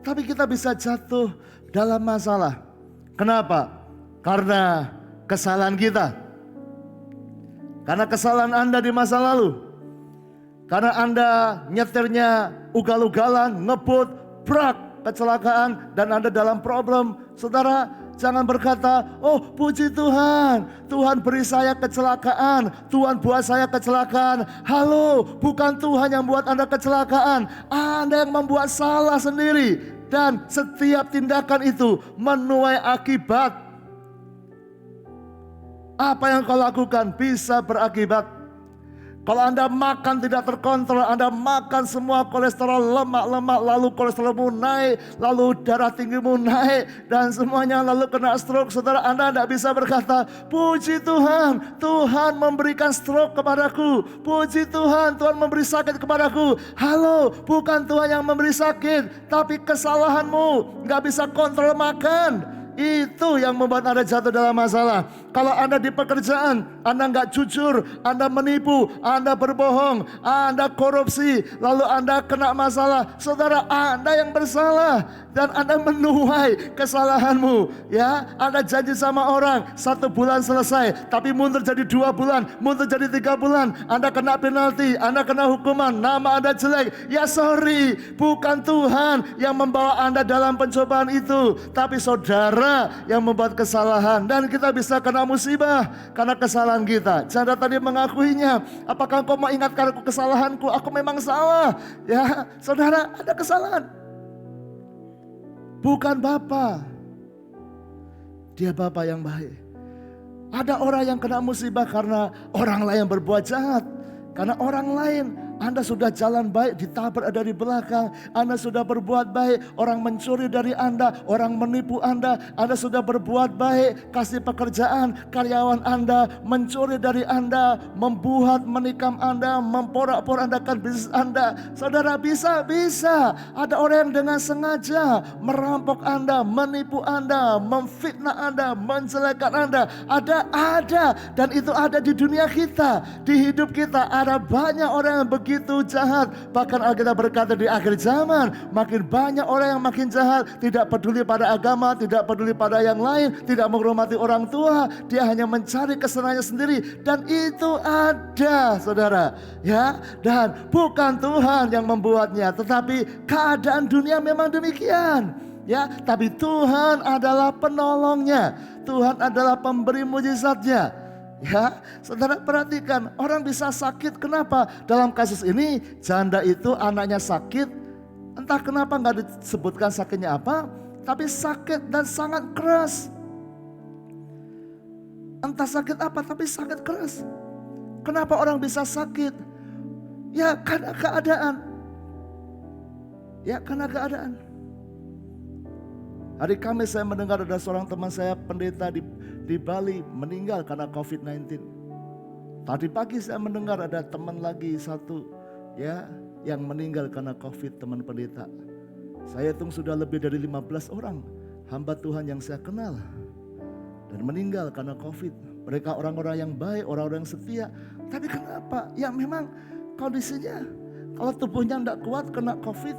Tapi kita bisa jatuh dalam masalah. Kenapa? Karena kesalahan kita. Karena kesalahan Anda di masa lalu. Karena Anda nyetirnya ugal-ugalan, ngebut, brak, kecelakaan dan Anda dalam problem. Saudara jangan berkata, oh puji Tuhan, Tuhan beri saya kecelakaan, Tuhan buat saya kecelakaan. Halo, bukan Tuhan yang buat Anda kecelakaan, Anda yang membuat salah sendiri. Dan setiap tindakan itu menuai akibat. Apa yang kau lakukan bisa berakibat. Kalau Anda makan tidak terkontrol, Anda makan semua kolesterol lemak-lemak, lalu kolesterolmu naik, lalu darah tinggimu naik, dan semuanya lalu kena stroke. Saudara, Anda tidak bisa berkata, puji Tuhan, Tuhan memberikan stroke kepadaku. Puji Tuhan, Tuhan memberi sakit kepadaku. Halo, bukan Tuhan yang memberi sakit, tapi kesalahanmu, nggak bisa kontrol makan. Itu yang membuat Anda jatuh dalam masalah. Kalau Anda di pekerjaan, Anda nggak jujur, Anda menipu, Anda berbohong, Anda korupsi, lalu Anda kena masalah. Saudara, Anda yang bersalah dan Anda menuai kesalahanmu. Ya, Anda janji sama orang 1 bulan selesai, tapi mundur jadi 2 bulan, mundur jadi 3 bulan. Anda kena penalti, Anda kena hukuman, nama Anda jelek. Ya sorry, bukan Tuhan yang membawa Anda dalam pencobaan itu, tapi saudara yang membuat kesalahan. Dan kita bisa kena musibah karena kesalahan kita. Janda tadi mengakuinya, apakah kau mau ingatkan aku kesalahanku? Aku memang salah. Ya saudara, ada kesalahan. Bukan Bapa, dia Bapa yang baik. Ada orang yang kena musibah karena orang lain berbuat jahat. Karena orang lain, Anda sudah jalan baik ditabrak dari belakang. Anda sudah berbuat baik, orang mencuri dari Anda, orang menipu Anda sudah berbuat baik, kasih pekerjaan, karyawan Anda mencuri dari Anda, membuat, menikam Anda, memporak-porandakan bisnis Anda. Saudara, bisa ada orang yang dengan sengaja merampok Anda, menipu Anda, memfitnah Anda, menjelekan Anda. Ada, dan itu ada di dunia kita, di hidup kita. Ada banyak orang yang begitu jahat. Bahkan Alkitab berkata di akhir zaman makin banyak orang yang makin jahat, tidak peduli pada agama, tidak peduli pada yang lain, tidak menghormati orang tua, dia hanya mencari kesenangannya sendiri. Dan itu ada, saudara, ya. Dan bukan Tuhan yang membuatnya, tetapi keadaan dunia memang demikian, ya. Tapi Tuhan adalah penolongnya, Tuhan adalah pemberi mujizatnya. Ya, saudara perhatikan, orang bisa sakit. Kenapa? Dalam kasus ini janda itu anaknya sakit. Entah kenapa nggak disebutkan sakitnya apa, tapi sakit dan sangat keras. Entah sakit apa, tapi sakit keras. Kenapa orang bisa sakit? Ya karena keadaan. Ya karena keadaan. Hari Kamis saya mendengar ada seorang teman saya pendeta di Bali meninggal karena COVID-19. Tadi pagi saya mendengar ada teman lagi satu, ya, yang meninggal karena COVID, teman pendeta. Saya hitung sudah lebih dari 15 orang hamba Tuhan yang saya kenal dan meninggal karena COVID. Mereka orang-orang yang baik, orang-orang yang setia. Tapi kenapa? Ya memang kondisinya, kalau tubuhnya tidak kuat kena COVID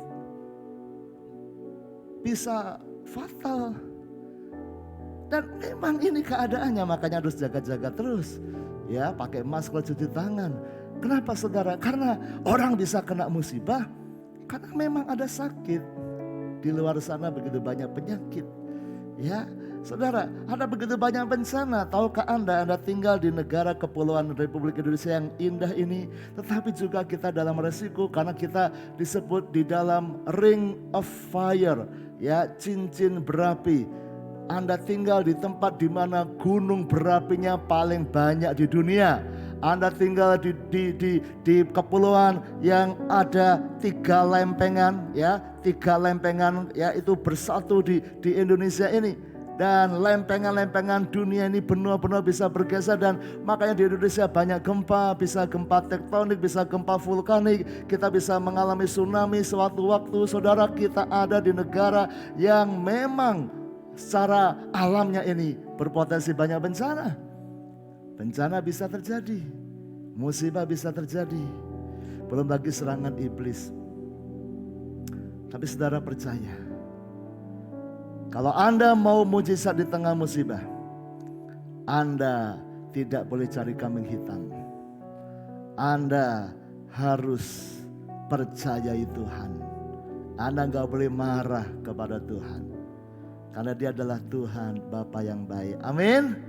bisa fatal. Dan memang ini keadaannya, makanya harus jaga-jaga terus. Ya, pakai masker, cuci tangan. Kenapa saudara? Karena orang bisa kena musibah karena memang ada sakit. Di luar sana begitu banyak penyakit. Ya, saudara, ada begitu banyak bencana. Tahukah Anda tinggal di negara kepulauan Republik Indonesia yang indah ini, tetapi juga kita dalam resiko karena kita disebut di dalam ring of fire, ya, cincin berapi. Anda tinggal di tempat di mana gunung berapinya paling banyak di dunia. Anda tinggal di kepulauan yang ada 3 lempengan, ya, 3 lempengan, ya, itu bersatu di Indonesia ini. Dan lempengan-lempengan dunia ini benua-benua bisa bergeser, dan makanya di Indonesia banyak gempa, bisa gempa tektonik, bisa gempa vulkanik, kita bisa mengalami tsunami sewaktu-waktu. Saudara, kita ada di negara yang memang secara alamnya ini berpotensi banyak bencana. Bencana bisa terjadi, musibah bisa terjadi, belum lagi serangan iblis. Tapi saudara percaya, kalau Anda mau mujizat di tengah musibah, Anda tidak boleh cari kambing hitam. Anda harus percayai Tuhan. Anda gak boleh marah kepada Tuhan, karena Dia adalah Tuhan Bapa yang baik. Amin.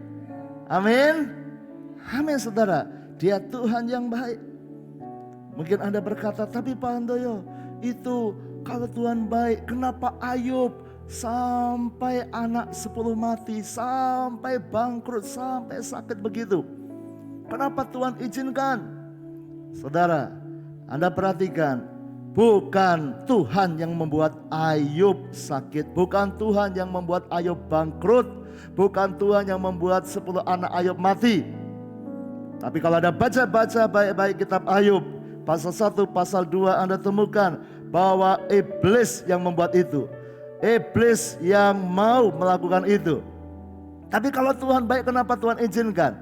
Amin. Amin saudara. Dia Tuhan yang baik. Mungkin Anda berkata, tapi Pak Handoyo, itu kalau Tuhan baik, kenapa Ayub sampai anak 10 mati, sampai bangkrut, sampai sakit begitu? Kenapa Tuhan izinkan? Saudara, Anda perhatikan, bukan Tuhan yang membuat Ayub sakit, bukan Tuhan yang membuat Ayub bangkrut, bukan Tuhan yang membuat 10 anak Ayub mati. Tapi kalau Anda baca baik-baik kitab Ayub, pasal 1, pasal 2, Anda temukan bahwa iblis yang membuat itu. Iblis yang mau melakukan itu. Tapi kalau Tuhan baik, kenapa Tuhan izinkan?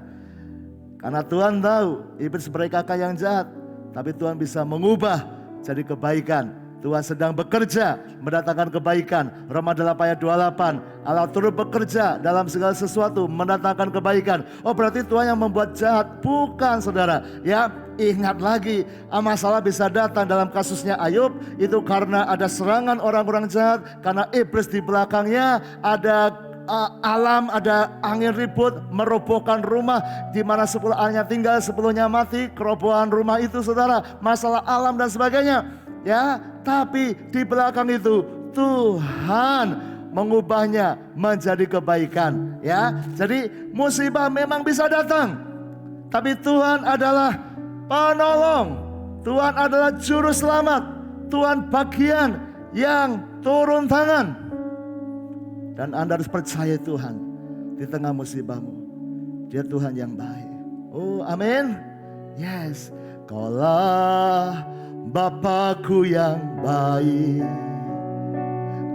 Karena Tuhan tahu iblis mereka yang jahat, tapi Tuhan bisa mengubah jadi kebaikan. Tuhan sedang bekerja mendatangkan kebaikan. Roma 8 ayat 28. Allah turut bekerja dalam segala sesuatu mendatangkan kebaikan. Oh, berarti Tuhan yang membuat jahat? Bukan saudara. Ya, ingat lagi, masalah bisa datang dalam kasusnya Ayub itu karena ada serangan orang-orang jahat, karena iblis di belakangnya, ada alam, ada angin ribut merobohkan rumah di mana 10 anaknya tinggal, 10-nya mati. Kerobohan rumah itu saudara, masalah alam dan sebagainya. Ya, tapi di belakang itu Tuhan mengubahnya menjadi kebaikan. Ya, jadi musibah memang bisa datang, tapi Tuhan adalah penolong, Tuhan adalah juru selamat, Tuhan bagian yang turun tangan. Dan Anda harus percaya Tuhan di tengah musibahmu. Dia Tuhan yang baik. Oh, amin. Yes. Kaulah Bapakku yang baik,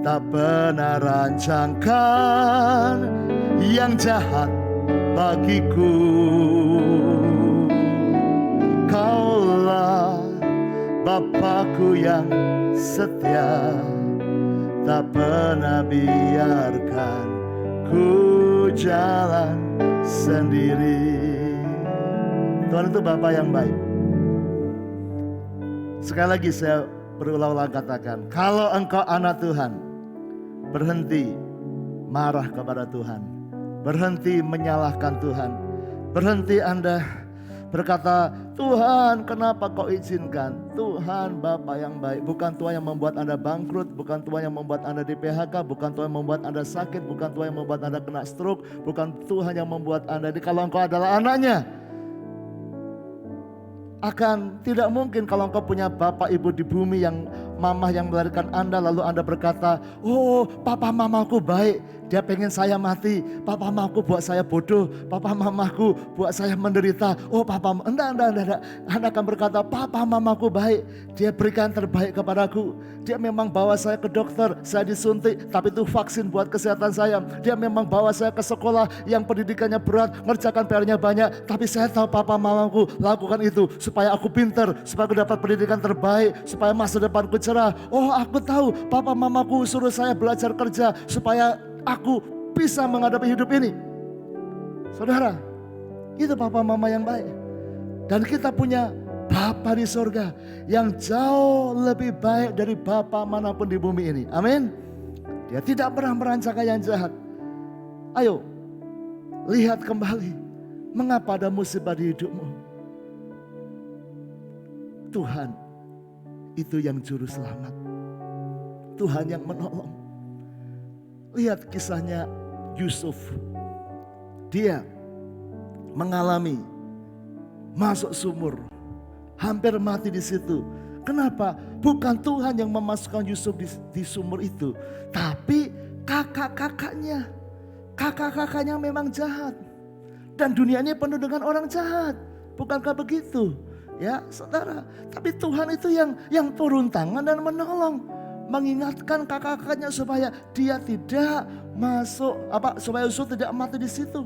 tak pernah rancangkan yang jahat bagiku. Kaulah Bapakku yang setia, tak pernah biarkan ku jalan sendiri. Tuhan itu Bapa yang baik. Sekali lagi saya berulang-ulang katakan, kalau engkau anak Tuhan, berhenti marah kepada Tuhan, berhenti menyalahkan Tuhan, berhenti Anda berkata, Tuhan kenapa kau izinkan? Tuhan Bapa yang baik. Bukan Tuhan yang membuat Anda bangkrut, bukan Tuhan yang membuat Anda di PHK, bukan Tuhan yang membuat Anda sakit, bukan Tuhan yang membuat Anda kena stroke, bukan Tuhan yang membuat Anda ini. Kalau engkau adalah anaknya, akan tidak mungkin kalau engkau punya bapak ibu di bumi yang mamah yang melahirkan Anda, lalu Anda berkata, oh papa mamaku baik, dia pengen saya mati, papa mamaku buat saya bodoh, papa mamaku buat saya menderita. Oh papa, enggak. Anda akan berkata, papa mamaku baik, dia berikan terbaik kepadaku. Dia memang bawa saya ke dokter, saya disuntik, tapi itu vaksin buat kesehatan saya. Dia memang bawa saya ke sekolah yang pendidikannya berat, ngerjakan PR-nya banyak, tapi saya tahu papa mamaku lakukan itu supaya aku pintar, supaya aku dapat pendidikan terbaik, supaya masa depanku cerah. Oh aku tahu papa mamaku suruh saya belajar kerja supaya aku bisa menghadapi hidup ini. Saudara, itu papa mama yang baik. Dan kita punya Bapa di surga yang jauh lebih baik dari bapa manapun di bumi ini. Amin. Dia tidak pernah merancangkan yang jahat. Ayo, lihat kembali mengapa ada musibah di hidupmu. Tuhan itu yang juru selamat, Tuhan yang menolong. Lihat kisahnya Yusuf. Dia mengalami masuk sumur, hampir mati di situ. Kenapa? Bukan Tuhan yang memasukkan Yusuf di sumur itu, tapi kakak-kakaknya. Kakak-kakaknya memang jahat. Dan dunia ini penuh dengan orang jahat. Bukankah begitu? Ya saudara, tapi Tuhan itu yang turun tangan dan menolong, mengingatkan kakak-kakaknya supaya dia tidak masuk, supaya Yusuf tidak mati di situ.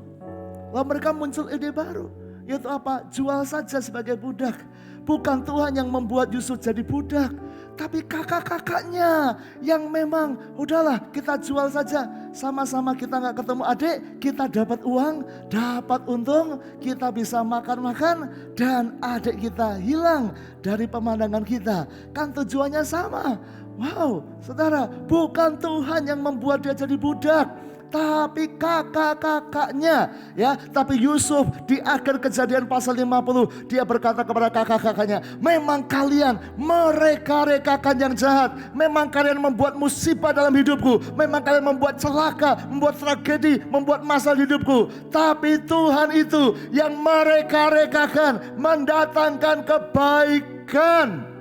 Lalu mereka muncul ide baru, yaitu apa? Jual saja sebagai budak. Bukan Tuhan yang membuat Yusuf jadi budak, tapi kakak-kakaknya yang memang udahlah kita jual saja. Sama-sama kita gak ketemu adik, kita dapat uang, dapat untung, kita bisa makan-makan, dan adik kita hilang dari pemandangan kita. Kan tujuannya sama. Wow, saudara, bukan Tuhan yang membuat dia jadi budak, tapi kakak-kakaknya, ya. Tapi Yusuf di akhir Kejadian pasal 50, dia berkata kepada kakak-kakaknya, memang kalian mereka-rekakan yang jahat, memang kalian membuat musibah dalam hidupku, memang kalian membuat celaka, membuat tragedi, membuat masalah hidupku. Tapi Tuhan itu yang mereka-rekakan, mendatangkan kebaikan.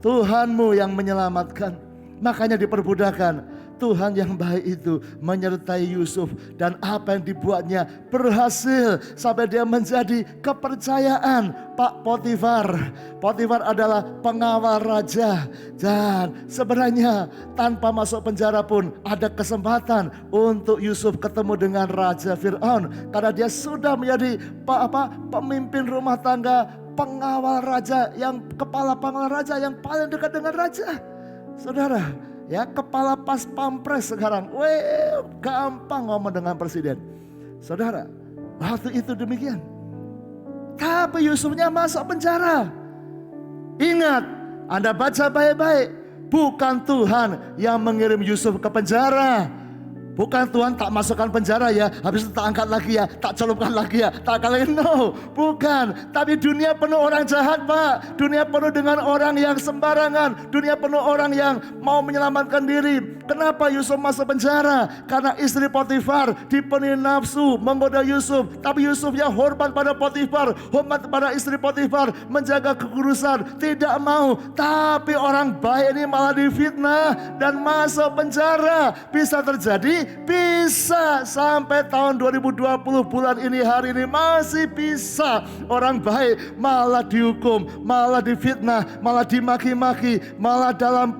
Tuhanmu yang menyelamatkan, makanya diperbudakan. Tuhan yang baik itu menyertai Yusuf, dan apa yang dibuatnya berhasil sampai dia menjadi kepercayaan Pak Potifar. Potifar adalah pengawal raja, dan sebenarnya tanpa masuk penjara pun ada kesempatan untuk Yusuf ketemu dengan Raja Fir'aun, karena dia sudah menjadi pemimpin rumah tangga, pengawal raja, yang kepala pengawal raja yang paling dekat dengan raja. Saudara, ya, kepala pas pampres sekarang, gampang ngomong dengan presiden. Saudara, waktu itu demikian. Tapi Yusufnya masuk penjara. Ingat, Anda baca baik-baik, bukan Tuhan yang mengirim Yusuf ke penjara. Bukan Tuhan tak masukkan penjara ya, habis itu tak angkat lagi ya, tak celupkan lagi ya, tak angkat lagi. No, bukan. Tapi dunia penuh orang jahat, Pak. Dunia penuh dengan orang yang sembarangan. Dunia penuh orang yang mau menyelamatkan diri. Kenapa Yusuf masuk penjara? Karena istri Potifar dipenuhi nafsu, menggoda Yusuf. Tapi Yusuf yang hormat pada Potifar, hormat pada istri Potifar, menjaga kekudusan, tidak mau. Tapi orang baik ini malah difitnah dan masuk penjara. Bisa terjadi. Bisa sampai tahun 2020 bulan ini, hari ini masih bisa orang baik malah dihukum, malah difitnah, malah dimaki-maki, malah dalam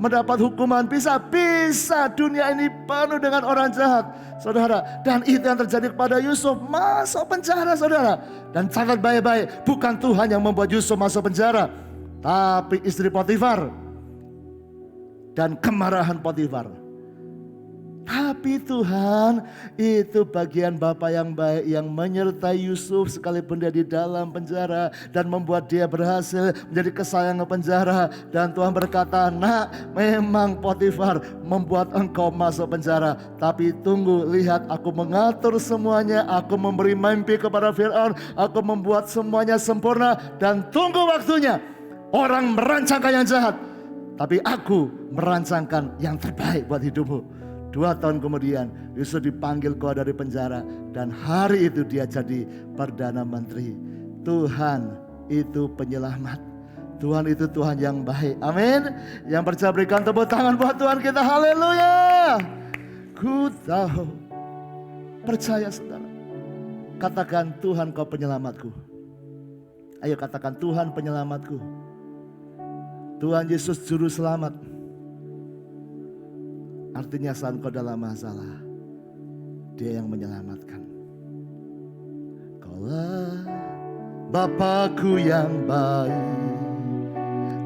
mendapat hukuman. Bisa dunia ini penuh dengan orang jahat, saudara. Dan itu yang terjadi kepada Yusuf, masuk penjara, saudara. Dan catat baik-baik, bukan Tuhan yang membuat Yusuf masuk penjara, tapi istri Potifar dan kemarahan Potifar. Tapi Tuhan, itu bagian Bapa yang baik yang menyertai Yusuf sekalipun dia di dalam penjara dan membuat dia berhasil menjadi kesayangan penjara. Dan Tuhan berkata, nak, memang Potifar membuat engkau masuk penjara, tapi tunggu, lihat, aku mengatur semuanya, aku memberi mimpi kepada Fir'aun, aku membuat semuanya sempurna, dan tunggu waktunya. Orang merancangkan yang jahat, tapi aku merancangkan yang terbaik buat hidupmu. 2 tahun kemudian Yusuf dipanggil keluar dari penjara, dan hari itu dia jadi Perdana Menteri. Tuhan itu penyelamat. Tuhan itu Tuhan yang baik. Amin. Yang percaya berikan tepuk tangan buat Tuhan kita. Haleluya. Ku tahu. Percaya saudara. Katakan, Tuhan kau penyelamatku. Ayo katakan, Tuhan penyelamatku. Tuhan Yesus juru selamat. Artinya saat kau dalam masalah, Dia yang menyelamatkan. Kaulah Bapakku yang baik,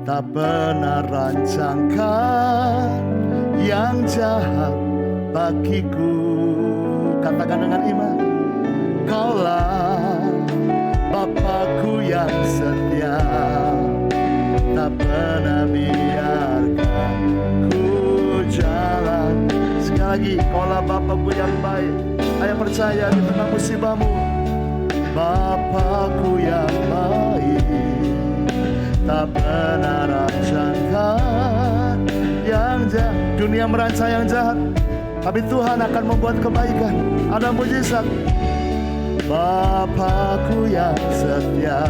tak pernah rancangkan yang jahat bagiku. Katakan dengan iman. Kaulah Bapakku yang setia, tak pernah biarkan ku jalan. Sekali lagi, kaulah Bapakku yang baik. Ayo percaya di tengah musibahmu. Bapakku yang baik, tak pernah rancangkan yang jahat. Dunia merancang yang jahat, tapi Tuhan akan membuat kebaikan. Ada mujizat. Bapakku yang setia,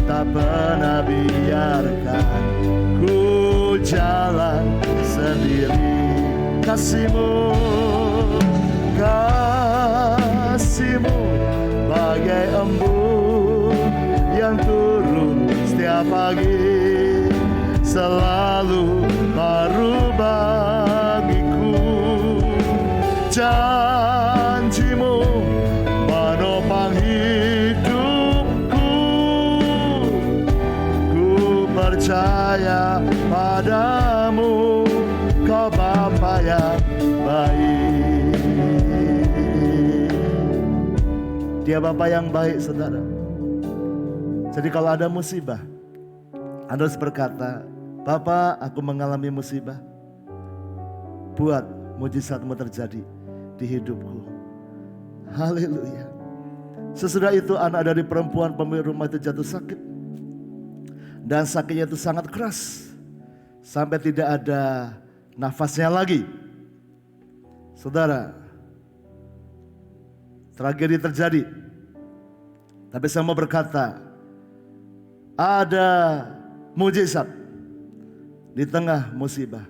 tak pernah biarkan ku jalan sendiri. Kasih-Mu, kasih-Mu bagai embun yang turun setiap pagi, selalu baru bagiku. Janji-Mu menopang hidupku, ku percaya padamu, Kau Bapa yang baik. Dia Bapa yang baik, saudara. Jadi kalau ada musibah, Anda harus berkata, Bapa, aku mengalami musibah, buat mujizat-Mu terjadi di hidupku. Haleluya. Sesudah itu anak dari perempuan pemilik rumah itu jatuh sakit. Dan sakitnya itu sangat keras, sampai tidak ada nafasnya lagi. Saudara, tragedi terjadi. Tapi saya mau berkata, ada mujizat di tengah musibah.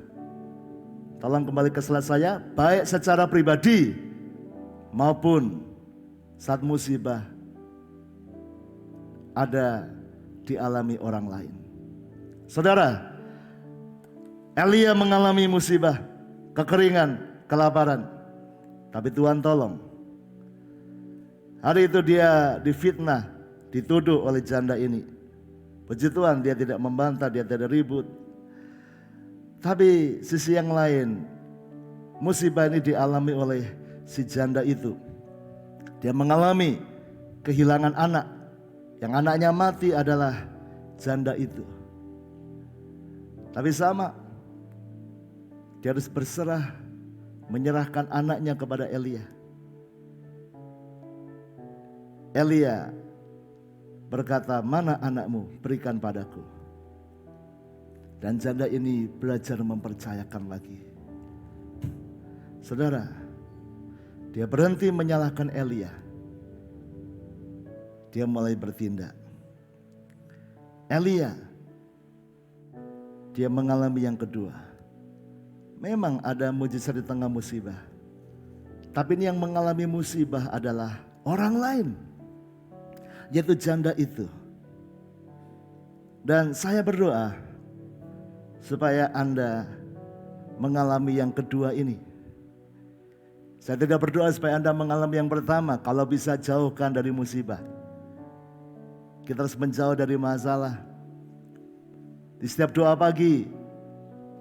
Tolong kembali ke slide saya, baik secara pribadi maupun saat musibah ada dialami orang lain. Saudara, Elia mengalami musibah, kekeringan, kelaparan. Tapi Tuhan tolong. Hari itu dia difitnah, dituduh oleh janda ini. Puji Tuhan, dia tidak membantah, dia tidak ribut. Tapi sisi yang lain, musibah ini dialami oleh si janda itu. Dia mengalami kehilangan anak. Yang anaknya mati adalah janda itu. Tapi sama, dia harus berserah menyerahkan anaknya kepada Elia. Elia berkata, "Mana anakmu? Berikan padaku." Dan janda ini belajar mempercayakan lagi. Saudara, dia berhenti menyalahkan Elia. Dia mulai bertindak. Elia, dia mengalami yang kedua. Memang ada mujizat di tengah musibah. Tapi ini yang mengalami musibah adalah orang lain, yaitu janda itu. Dan saya berdoa supaya Anda mengalami yang kedua ini. Saya tidak berdoa supaya Anda mengalami yang pertama. Kalau bisa jauhkan dari musibah. Kita harus menjauh dari masalah. Di setiap doa pagi,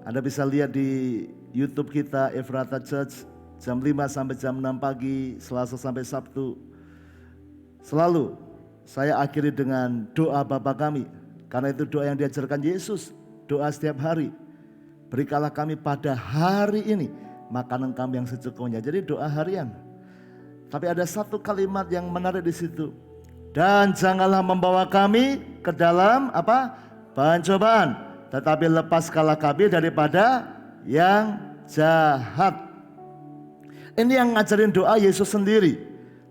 Anda bisa lihat di YouTube kita Efrata Church jam 5 sampai jam 6 pagi, Selasa sampai Sabtu. Selalu saya akhiri dengan doa Bapa kami. Karena itu doa yang diajarkan Yesus. Doa setiap hari. Berikanlah kami pada hari ini makanan kami yang secukupnya. Jadi doa harian. Tapi ada satu kalimat yang menarik di situ. Dan janganlah membawa kami ke dalam pencobaan, tetapi lepaskanlah kami daripada yang jahat. Ini yang ngajarin doa Yesus sendiri.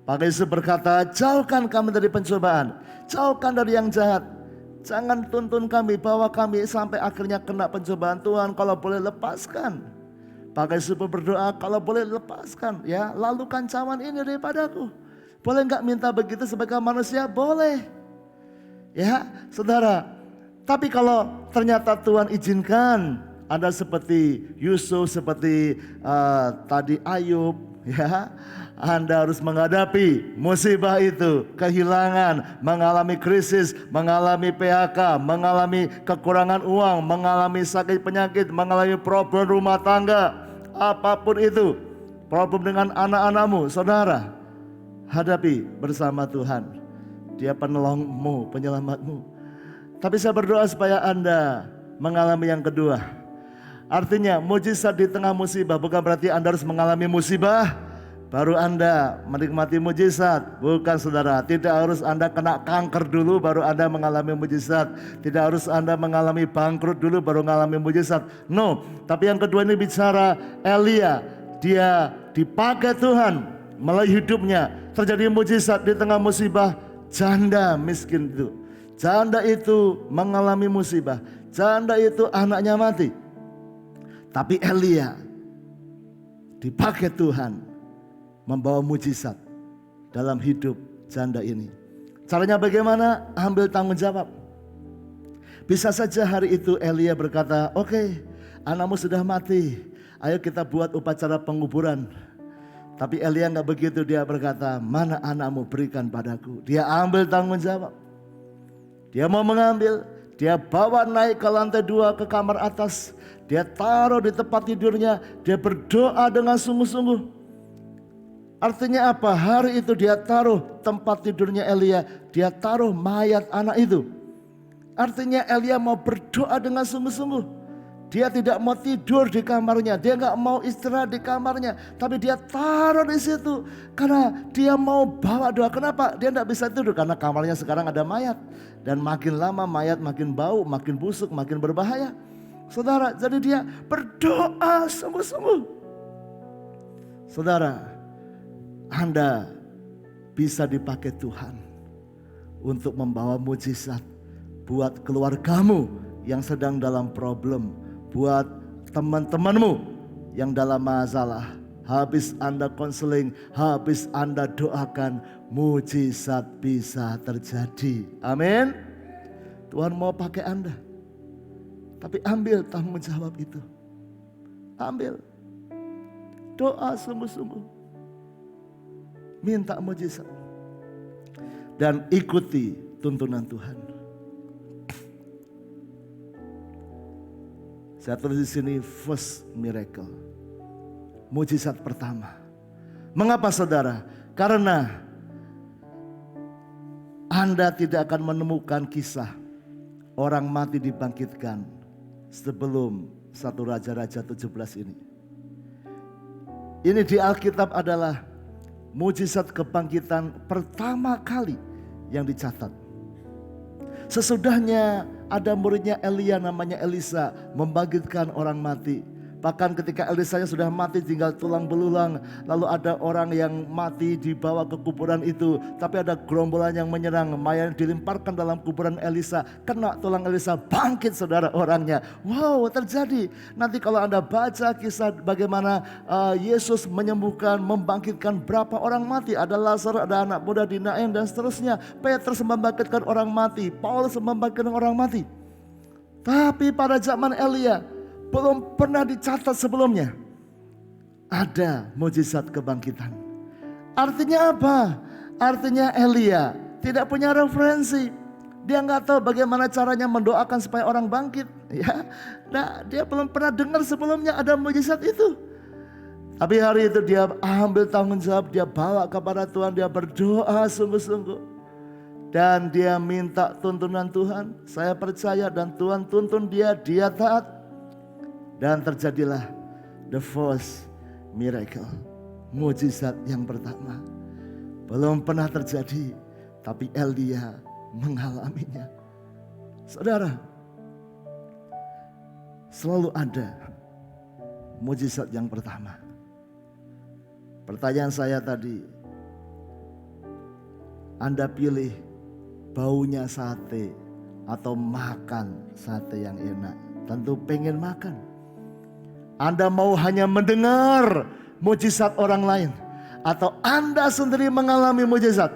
Maka Yesus berkata, jauhkan kami dari pencobaan, jauhkan dari yang jahat. Jangan tuntun kami, bawa kami sampai akhirnya kena pencobaan. Tuhan, kalau boleh lepaskan. Maka Yesus berdoa, kalau boleh lepaskan, ya, lalukan cawan ini daripadaku. Boleh enggak minta begitu sebagai manusia? Boleh. Ya, saudara. Tapi kalau ternyata Tuhan izinkan Anda seperti Yusuf, seperti tadi Ayub, ya, Anda harus menghadapi musibah itu, kehilangan, mengalami krisis, mengalami PHK, mengalami kekurangan uang, mengalami sakit penyakit, mengalami problem rumah tangga, apapun itu, problem dengan anak-anakmu, saudara, hadapi bersama Tuhan. Dia penolongmu, penyelamatmu. Tapi saya berdoa supaya Anda mengalami yang kedua. Artinya mujizat di tengah musibah bukan berarti Anda harus mengalami musibah baru Anda menikmati mujizat. Bukan, saudara. Tidak harus Anda kena kanker dulu baru Anda mengalami mujizat. Tidak harus Anda mengalami bangkrut dulu baru mengalami mujizat. No, tapi yang kedua ini bicara Elia. Dia dipakai Tuhan melalui hidupnya. Terjadi mujizat di tengah musibah. Janda miskin itu, janda itu mengalami musibah. Janda itu anaknya mati. Tapi Elia dipakai Tuhan membawa mujizat dalam hidup janda ini. Caranya bagaimana? Ambil tanggung jawab. Bisa saja hari itu Elia berkata, oke, anakmu sudah mati, ayo kita buat upacara penguburan. Tapi Elia enggak begitu, dia berkata, mana anakmu, berikan padaku. Dia ambil tanggung jawab. Dia mau mengambil, dia bawa naik ke lantai 2 ke kamar atas. Dia taruh di tempat tidurnya, dia berdoa dengan sungguh-sungguh. Artinya apa? Hari itu dia taruh tempat tidurnya Elia, dia taruh mayat anak itu. Artinya Elia mau berdoa dengan sungguh-sungguh. Dia tidak mau tidur di kamarnya, dia nggak mau istirahat di kamarnya, tapi dia taruh di situ karena dia mau bawa doa. Kenapa? Dia nggak bisa tidur karena kamarnya sekarang ada mayat, dan makin lama mayat makin bau, makin busuk, makin berbahaya. Saudara, jadi dia berdoa sungguh-sungguh. Saudara, Anda bisa dipakai Tuhan untuk membawa mujizat buat keluargamu yang sedang dalam problem. Buat teman-temanmu yang dalam masalah, habis Anda konseling, habis Anda doakan, mujizat bisa terjadi. Amin. Tuhan mau pakai Anda. Tapi ambil tanggung jawab itu. Ambil. Doa sungguh-sungguh. Minta mujizat. Dan ikuti tuntunan Tuhan. Saya tulis di sini first miracle. Mujizat pertama. Mengapa, saudara? Karena Anda tidak akan menemukan kisah orang mati dibangkitkan sebelum 1 Raja-Raja 17 ini. Ini di Alkitab adalah mujizat kebangkitan pertama kali yang dicatat. Sesudahnya ada muridnya Elia namanya Elisa membangkitkan orang mati. Bahkan ketika Elisanya sudah mati tinggal tulang belulang, lalu ada orang yang mati dibawa ke kuburan itu, tapi ada gerombolan yang menyerang, mayat dilemparkan dalam kuburan Elisa, kena tulang Elisa, bangkit saudara orangnya. Wow, terjadi. Nanti kalau Anda baca kisah bagaimana Yesus menyembuhkan, membangkitkan berapa orang mati, ada Lazarus, ada anak muda di Nain dan seterusnya. Petrus membangkitkan orang mati, Paulus membangkitkan orang mati. Tapi pada zaman Elia belum pernah dicatat sebelumnya ada mujizat kebangkitan. Artinya apa? Artinya Elia tidak punya referensi. Dia nggak tahu bagaimana caranya mendoakan supaya orang bangkit. Ya, nah, dia belum pernah dengar sebelumnya ada mujizat itu. Tapi hari itu dia ambil tanggung jawab, dia bawa kepada Tuhan, dia berdoa sungguh-sungguh. Dan dia minta tuntunan Tuhan. Saya percaya dan Tuhan tuntun dia taat. Dan terjadilah the first miracle, mujizat yang pertama. Belum pernah terjadi, tapi Elia mengalaminya. Saudara, selalu ada mujizat yang pertama. Pertanyaan saya tadi, Anda pilih baunya sate atau makan sate yang enak? Tentu pengen makan. Anda mau hanya mendengar mujizat orang lain, atau Anda sendiri mengalami mujizat?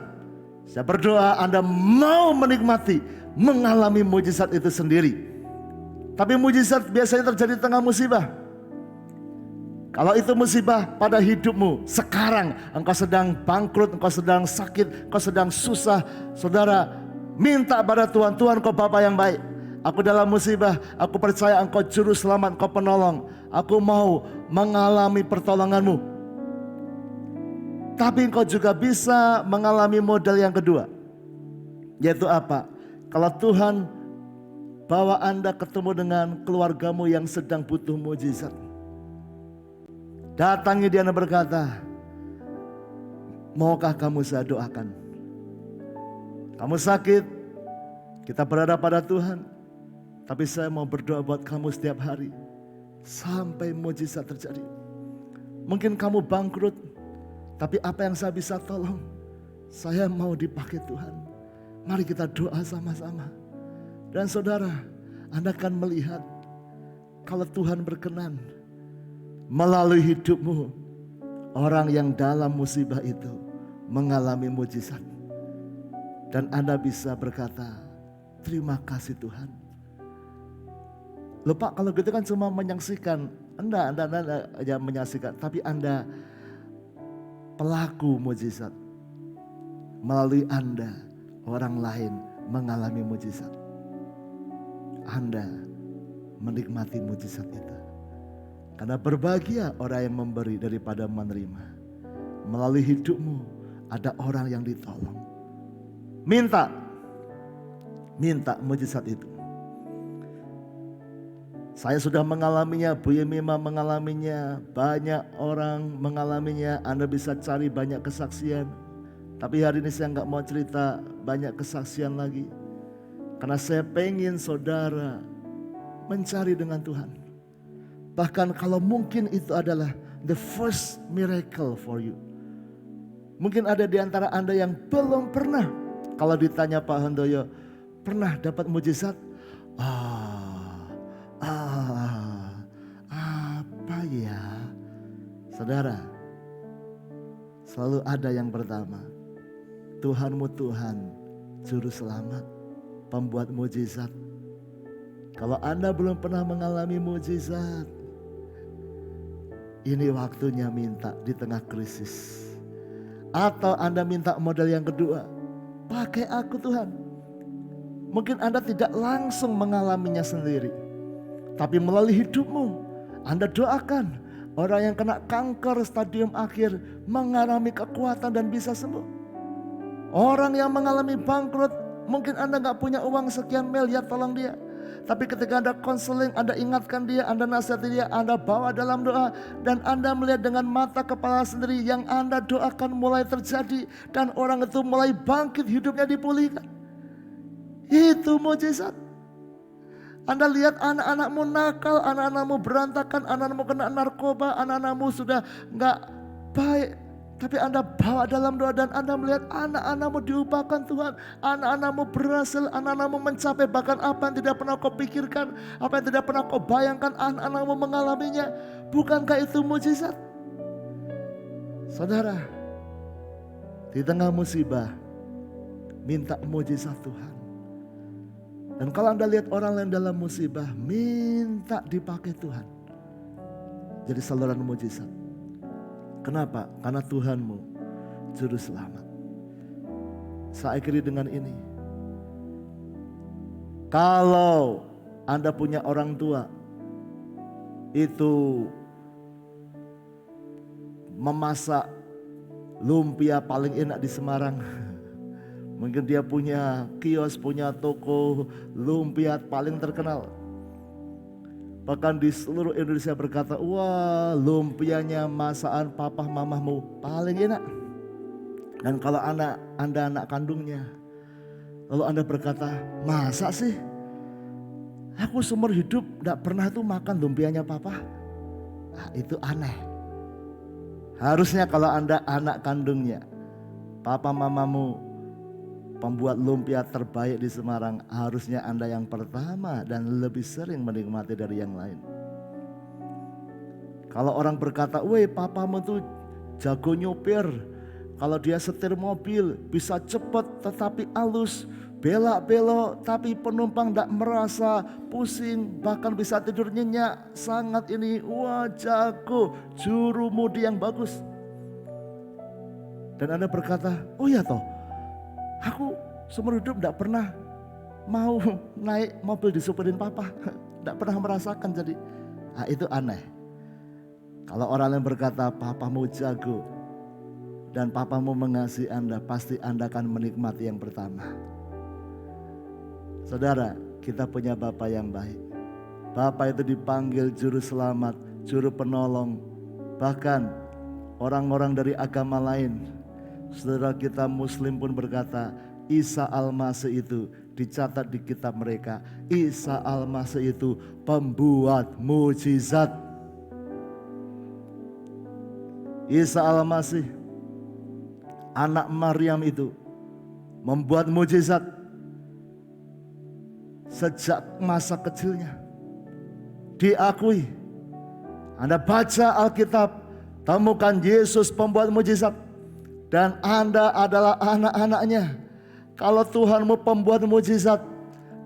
Saya berdoa Anda mau menikmati, mengalami mujizat itu sendiri. Tapi mujizat biasanya terjadi di tengah musibah. Kalau itu musibah pada hidupmu, sekarang engkau sedang bangkrut, engkau sedang sakit, engkau sedang susah, saudara, minta pada Tuhan, Tuhan kau Bapa yang baik. Aku dalam musibah, aku percaya engkau juru selamat, engkau penolong. Aku mau mengalami pertolonganmu. Tapi engkau juga bisa mengalami model yang kedua. Yaitu apa? Kalau Tuhan bawa Anda ketemu dengan keluargamu yang sedang butuh mujizat. Datangi dia dan berkata, maukah kamu saya doakan? Kamu sakit, kita berada pada Tuhan. Tapi saya mau berdoa buat kamu setiap hari sampai mujizat terjadi. Mungkin kamu bangkrut, tapi apa yang saya bisa tolong, saya mau dipakai Tuhan. Mari kita doa sama-sama. Dan saudara, Anda akan melihat kalau Tuhan berkenan melalui hidupmu, orang yang dalam musibah itu mengalami mujizat. Dan Anda bisa berkata, terima kasih Tuhan. Loh Pak, kalau gitu kan cuma menyaksikan. Anda aja menyaksikan, tapi Anda pelaku mujizat. Melalui Anda, orang lain mengalami mujizat. Anda menikmati mujizat itu. Karena berbahagia orang yang memberi daripada menerima. Melalui hidupmu ada orang yang ditolong. Minta mujizat itu. Saya sudah mengalaminya, Bu Yemima mengalaminya, banyak orang mengalaminya. Anda bisa cari banyak kesaksian. Tapi hari ini saya nggak mau cerita banyak kesaksian lagi. Karena saya pengen saudara mencari dengan Tuhan. Bahkan kalau mungkin itu adalah the first miracle for you. Mungkin ada di antara Anda yang belum pernah. Kalau ditanya Pak Handoyo, pernah dapat mujizat? Apa ya? Saudara, selalu ada yang pertama. Tuhanmu Tuhan, Juru Selamat, Pembuat mujizat. Kalau Anda belum pernah mengalami mujizat, ini waktunya minta di tengah krisis. Atau Anda minta model yang kedua, pakai aku Tuhan. Mungkin Anda tidak langsung mengalaminya sendiri, tapi melalui hidupmu Anda doakan orang yang kena kanker stadium akhir mengalami kekuatan dan bisa sembuh. Orang yang mengalami bangkrut, mungkin Anda gak punya uang sekian miliar, tolong dia. Tapi ketika Anda konseling, Anda ingatkan dia, Anda nasihati dia, Anda bawa dalam doa, dan Anda melihat dengan mata kepala sendiri yang Anda doakan mulai terjadi, dan orang itu mulai bangkit, hidupnya dipulihkan. Itu mujizat. Anda lihat anak-anakmu nakal, anak-anakmu berantakan, anak-anakmu kena narkoba, anak-anakmu sudah nggak baik. Tapi Anda bawa dalam doa dan Anda melihat anak-anakmu diubahkan Tuhan. Anak-anakmu berhasil, anak-anakmu mencapai bahkan apa yang tidak pernah kau pikirkan, apa yang tidak pernah kau bayangkan, anak-anakmu mengalaminya. Bukankah itu mujizat? Saudara, di tengah musibah, minta mujizat Tuhan. Dan kalau Anda lihat orang lain dalam musibah, minta dipakai Tuhan. Jadi saluran mujizat. Kenapa? Karena Tuhanmu juru selamat. Saya akhiri dengan ini. Kalau Anda punya orang tua itu memasak lumpia paling enak di Semarang. Mungkin dia punya kios, punya toko lumpia paling terkenal. Bahkan di seluruh Indonesia berkata, wah lumpianya masakan papa mamahmu paling enak. Dan kalau Anda anak kandungnya, lalu Anda berkata, masa sih? Aku seumur hidup gak pernah tuh makan lumpianya papa. Nah, itu aneh. Harusnya kalau Anda anak kandungnya, papa mamamu pembuat lumpia terbaik di Semarang, harusnya Anda yang pertama dan lebih sering menikmati dari yang lain. Kalau orang berkata, weh papamu tuh jago nyopir, kalau dia setir mobil bisa cepat tetapi halus, belak-belok tapi penumpang tidak merasa pusing, bahkan bisa tidur nyenyak, sangat ini, wah jago, juru mudi yang bagus. Dan Anda berkata, oh ya toh, aku seumur hidup tidak pernah mau naik mobil disupirin papa. Tidak pernah merasakan jadi. Nah, itu aneh. Kalau orang yang berkata papamu jago dan papamu mengasihi Anda, pasti Anda akan menikmati yang pertama. Saudara, kita punya Bapa yang baik. Bapa itu dipanggil juru selamat, juru penolong. Bahkan orang-orang dari agama lain, saudara kita Muslim pun berkata, Isa Al-Masih itu dicatat di kitab mereka. Isa Al-Masih itu pembuat mujizat. Isa Al-Masih, anak Maryam itu membuat mujizat sejak masa kecilnya. Diakui. Anda baca Alkitab, temukan Yesus pembuat mujizat. Dan Anda adalah anak-anaknya. Kalau Tuhanmu pembuat mujizat,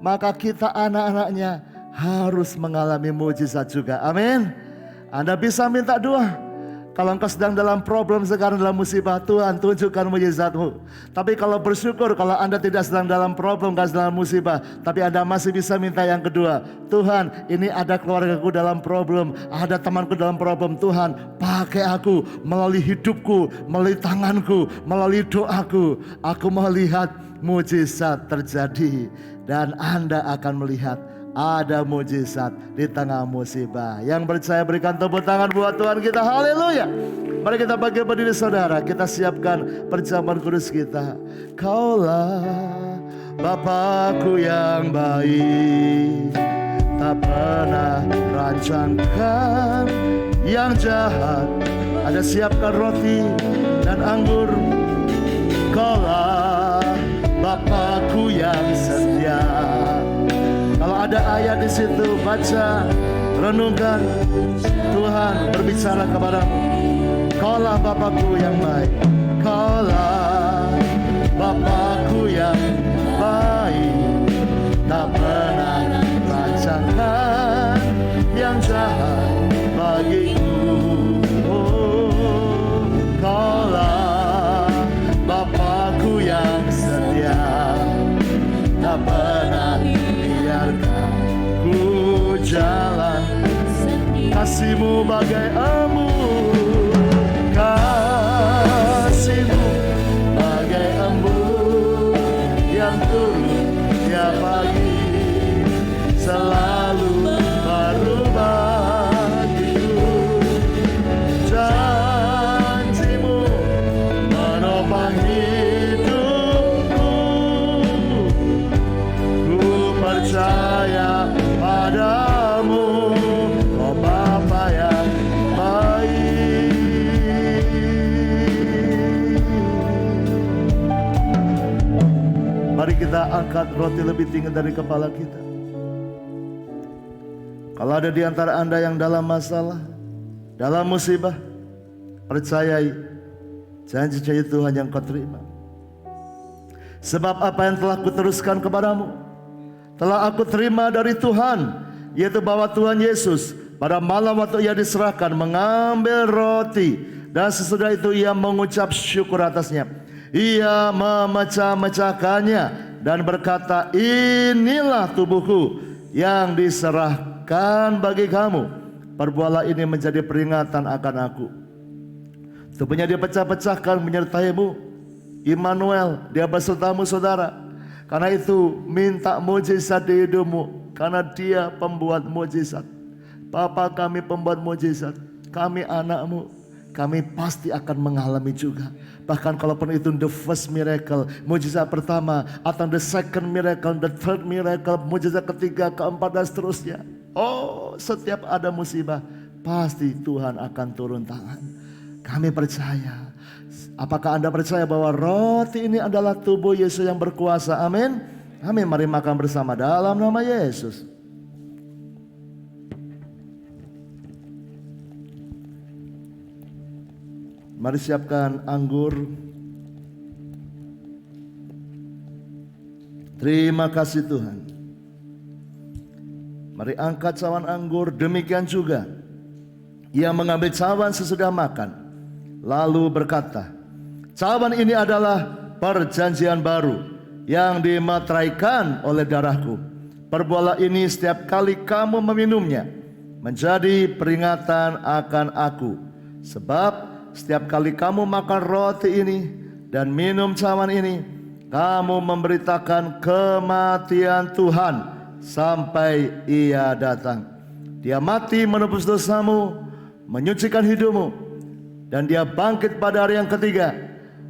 maka kita anak-anaknya harus mengalami mujizat juga. Amin. Anda bisa minta doa. Kalau engkau sedang dalam problem sekarang, dalam musibah, Tuhan tunjukkan mujizat-Mu. Tapi kalau bersyukur kalau Anda tidak sedang dalam problem, tidak sedang dalam musibah, tapi Anda masih bisa minta yang kedua. Tuhan, ini ada keluargaku dalam problem, ada temanku dalam problem. Tuhan, pakai aku melalui hidupku, melalui tanganku, melalui doaku. Aku melihat mujizat terjadi. Dan Anda akan melihat ada mujizat di tengah musibah. Yang percaya berikan tepuk tangan buat Tuhan kita. Haleluya. Mari kita bangkit berdiri saudara. Kita siapkan perjamuan kudus kita. Kaulah Bapakku yang baik, tak pernah rancangkan yang jahat. Ada siapkan roti dan anggur. Kaulah Bapakku yang setia. Kalau ada ayat di situ, baca, renungkan. Tuhan berbicara kepadamu. Kaulah Bapakku yang baik. Kaulah Bapakku yang baik, tak pernah rancangkan yang jahat bagiku. Oh, kaulah Bapakku yang setia, tak pernah biarkan ku jalan. Kasih-Mu bagai embun, kasih-Mu bagai embun yang turun tiap pagi. selalu berubah bagiku. Janjimu menopang hidupku. Ku percaya padamu, oh Bapa yang baik. Mari kita angkat roti lebih tinggi dari kepala kita. Kalau ada di antara Anda yang dalam masalah, dalam musibah, percayai janji-janji Tuhan yang kau terima. Sebab apa yang telah kuteruskan kepadamu telah aku terima dari Tuhan, yaitu bahwa Tuhan Yesus pada malam waktu ia diserahkan mengambil roti, dan sesudah itu ia mengucap syukur atasnya. Ia memecah-mecahkannya dan berkata, inilah tubuhku yang diserahkan bagi kamu. Perbuatlah ini menjadi peringatan akan aku. Tubuhnya dipecah-pecahkan menyertaimu, Immanuel, dia besertamu saudara. Karena itu minta mujizat di hidupmu, karena dia pembuat mujizat. Bapa, kami pembuat mujizat, kami anakmu, kami pasti akan mengalami juga. Bahkan kalaupun itu the first miracle, mujizat pertama, atau the second miracle, the third miracle, mujizat ketiga, keempat dan seterusnya. Oh, setiap ada musibah, pasti Tuhan akan turun tangan. Kami percaya. Apakah Anda percaya bahwa roti ini adalah tubuh Yesus yang berkuasa? Amin. Amin. Mari makan bersama dalam nama Yesus. Mari siapkan anggur. Terima kasih Tuhan. Mari angkat cawan anggur. Demikian juga ia mengambil cawan sesudah makan, lalu berkata, cawan ini adalah perjanjian baru yang dimateraikan oleh darahku. Perbuatlah ini setiap kali kamu meminumnya, menjadi peringatan akan aku. Sebab setiap kali kamu makan roti ini dan minum cawan ini, kamu memberitakan kematian Tuhan sampai ia datang. Dia mati menebus dosamu, menyucikan hidupmu, dan dia bangkit pada hari yang ketiga,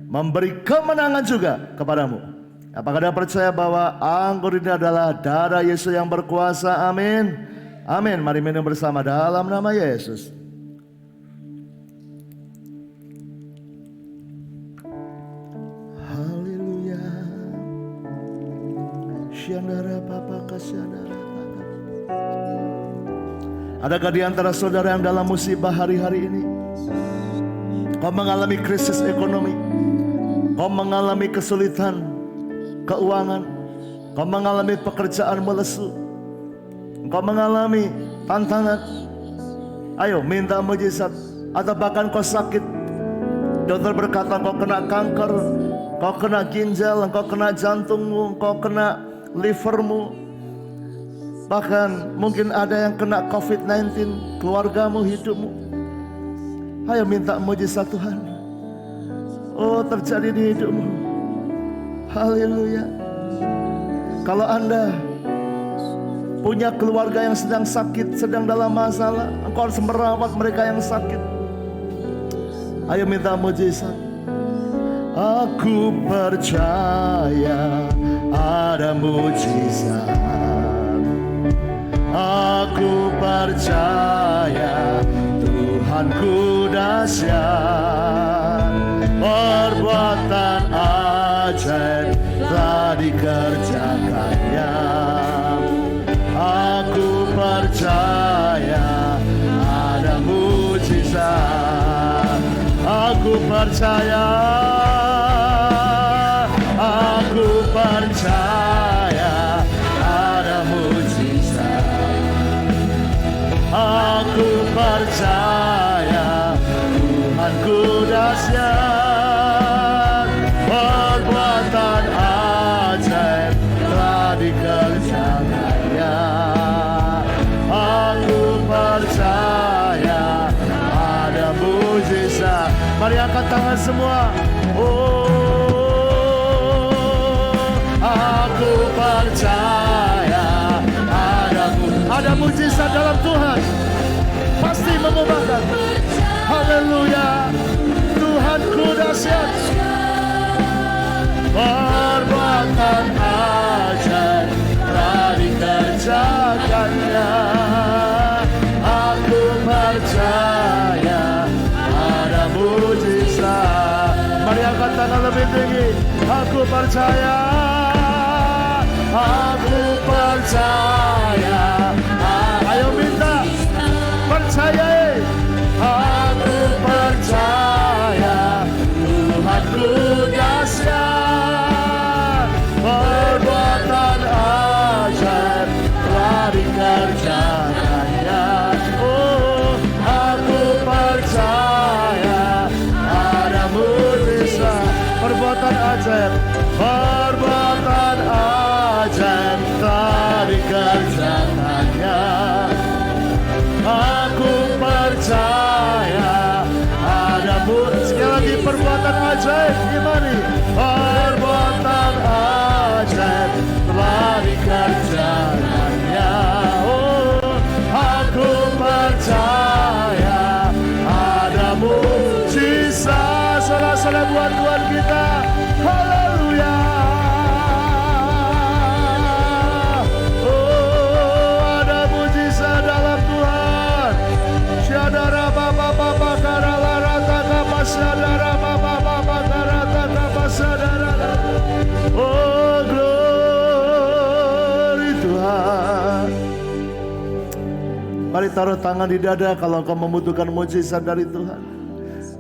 memberi kemenangan juga kepadamu. Apakah Anda percaya bahwa anggur ini adalah darah Yesus yang berkuasa? Amin. Amin. Mari minum bersama dalam nama Yesus. Haleluya. Syandara Papa kasyandara. Adakah di antara saudara yang dalam musibah hari-hari ini? Kau mengalami krisis ekonomi, kau mengalami kesulitan keuangan, kau mengalami pekerjaan melesu, kau mengalami tantangan. Ayo minta mujizat. Atau bahkan kau sakit, dokter berkata kau kena kanker, kau kena ginjal, kau kena jantungmu, kau kena livermu. Bahkan mungkin ada yang kena COVID-19, keluargamu, hidupmu. Ayo minta mujizat Tuhan. Oh, terjadi di hidupmu. Haleluya. Kalau Anda punya keluarga yang sedang sakit, sedang dalam masalah, engkau harus merawat mereka yang sakit. Ayo minta mujizat. Aku percaya ada mujizat. Aku percaya Tuhanku dahsyat, perbuatan ajaib telah dikerjakannya. Aku percaya ada mujizat. Aku percaya, aku percaya ada mujizat. Aku percaya Tuhanku dahsyat, perbuatan ajaib telah dikerjakannya. Aku percaya ada mujizat. Mari angkat tangan semua. Oh, aku percaya ada dalam Tuhan pasti mengubahkan. Haleluya. Tuhanku dahsyat. Perbuatan ajaib telah dikerjakannya. Aku percaya ada mujizat. Mari angkat tangan lebih tinggi. Aku percaya. Aku percaya. Ayo minta. Percaya. Aku percaya. Tuhanku dahsyat. Perbuatan ajaib telah dikerjakannya. Oh, aku percaya ada mujizat. Perbuatan ajaib. Perbuatan ajaib telah dikerjakannya. Aku percaya ada mujizat. Sekali lagi perbuatan ajaib. Imani. Perbuatan ajaib telah dikerjakannya. Oh, aku percaya ada mujizat. Saudara-saudara buat Tuhan kita. Haleluya. Oh, ada mujizat dalam Tuhan. Syadara baba baba karala rata kapa syadara baba baba karata kapa syadara. Oh, glory Tuhan. Mari taruh tangan di dada kalau engkau membutuhkan mujizat dari Tuhan.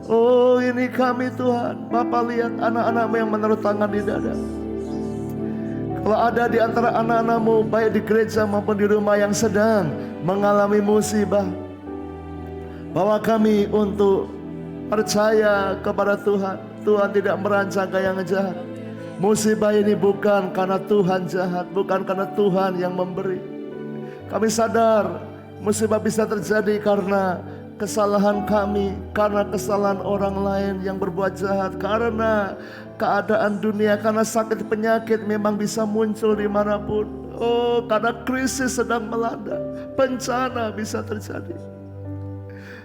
Oh, ini kami Tuhan. Bapak lihat anak-anakmu yang menaruh tangan di dada. Kalau ada di antara anak-anakmu baik di gereja maupun di rumah yang sedang mengalami musibah, bawa kami untuk percaya kepada Tuhan. Tuhan tidak merancangkan yang jahat. Musibah ini bukan karena Tuhan jahat, bukan karena Tuhan yang memberi. Kami sadar musibah bisa terjadi karena kesalahan kami, karena kesalahan orang lain yang berbuat jahat, karena keadaan dunia, karena sakit penyakit memang bisa muncul dimanapun. Oh, karena krisis sedang melanda, bencana bisa terjadi.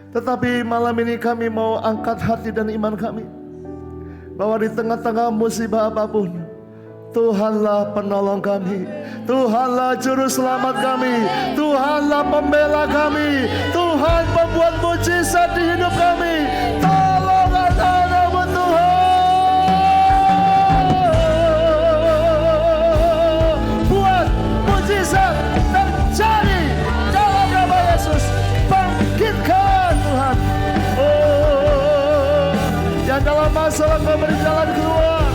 Tetapi malam ini kami mau angkat hati dan iman kami, bahwa di tengah-tengah musibah apapun, Tuhanlah penolong kami, Tuhanlah juru selamat kami, Tuhanlah pembela kami, Tuhan pembuat mujizat di hidup kami. Tolong anak-anakmu Tuhan, buat mujizat terjadi dalam nama Yesus. Bangkitkan Tuhan. Oh, yang dalam masalah kau beri jalan keluar.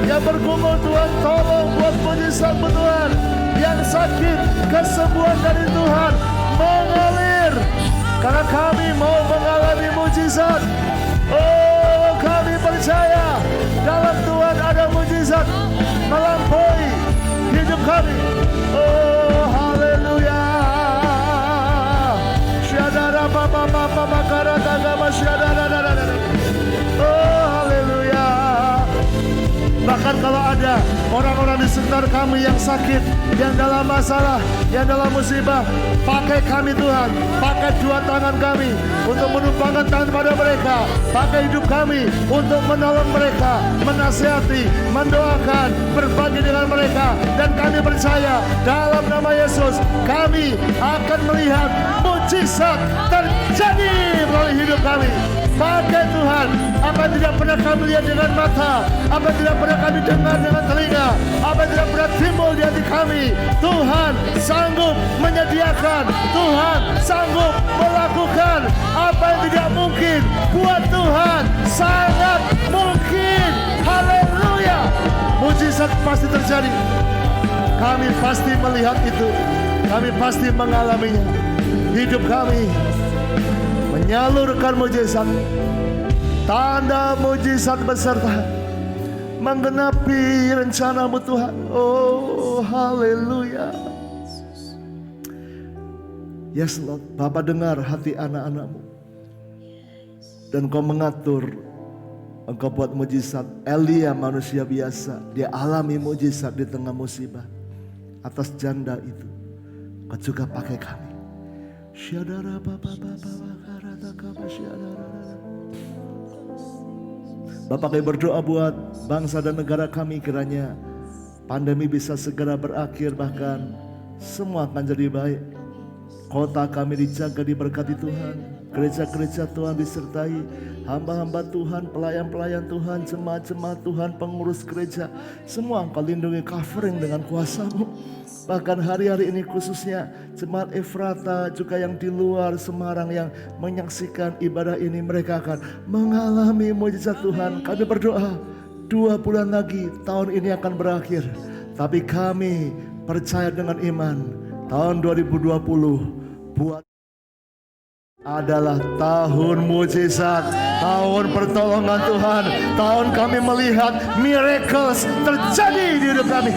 Yang bergumul Tuhan, tolong buat mujizat-Mu Tuhan. Yang sakit, kesembuhan dari Tuhan mengalir, karena kami mau mengalami mujizat. Oh, kami percaya dalam Tuhan ada mujizat melampaui hidup kami. Oh, haleluya. Syadara baba baba makara tagama syadara. Oh, haleluya. Bahkan kalau ada orang-orang di sekitar kami yang sakit, yang dalam masalah, yang dalam musibah, pakai kami Tuhan, pakai dua tangan kami untuk menumpangkan tangan pada mereka, pakai hidup kami untuk menolong mereka, menasihati, mendoakan, berbagi dengan mereka. Dan kami percaya dalam nama Yesus kami akan melihat mujizat terjadi melalui hidup kami. Pakai Tuhan, apa yang tidak pernah kami lihat dengan mata, apa yang tidak pernah kami dengar dengan telinga, apa yang tidak pernah timbul di hati kami, Tuhan sanggup menyediakan, Tuhan sanggup melakukan. Apa yang tidak mungkin buat Tuhan sangat mungkin. Haleluya. Mujizat pasti terjadi. Kami pasti melihat itu, kami pasti mengalaminya. Hidup kami menyalurkan mujizat, tanda mujizat beserta menggenapi rencana-Mu Tuhan. Oh, haleluya. Yes Lord, Bapa dengar hati anak-anak-Mu, dan Kau mengatur, Engkau buat mujizat. Elia manusia biasa, dia alami mujizat di tengah musibah. Atas janda itu Kau juga pakai kami. Syadara Bapa Karata Kapa Syadara. Bapak kami berdoa buat bangsa dan negara kami, kiranya pandemi bisa segera berakhir, bahkan semua akan jadi baik. Kota kami dijaga, diberkati Tuhan. Gereja-gereja Tuhan disertai, hamba-hamba Tuhan, pelayan-pelayan Tuhan, jemaat-jemaat Tuhan, pengurus gereja, semua Engkau lindungi, covering dengan kuasa-Mu. Bahkan hari-hari ini khususnya jemaat Efrata juga yang di luar Semarang yang menyaksikan ibadah ini, mereka akan mengalami mujizat Tuhan. Kami berdoa 2 bulan lagi tahun ini akan berakhir, tapi kami percaya dengan iman tahun 2020 buat adalah tahun mujizat, tahun pertolongan Tuhan, tahun kami melihat miracles terjadi di hidup kami.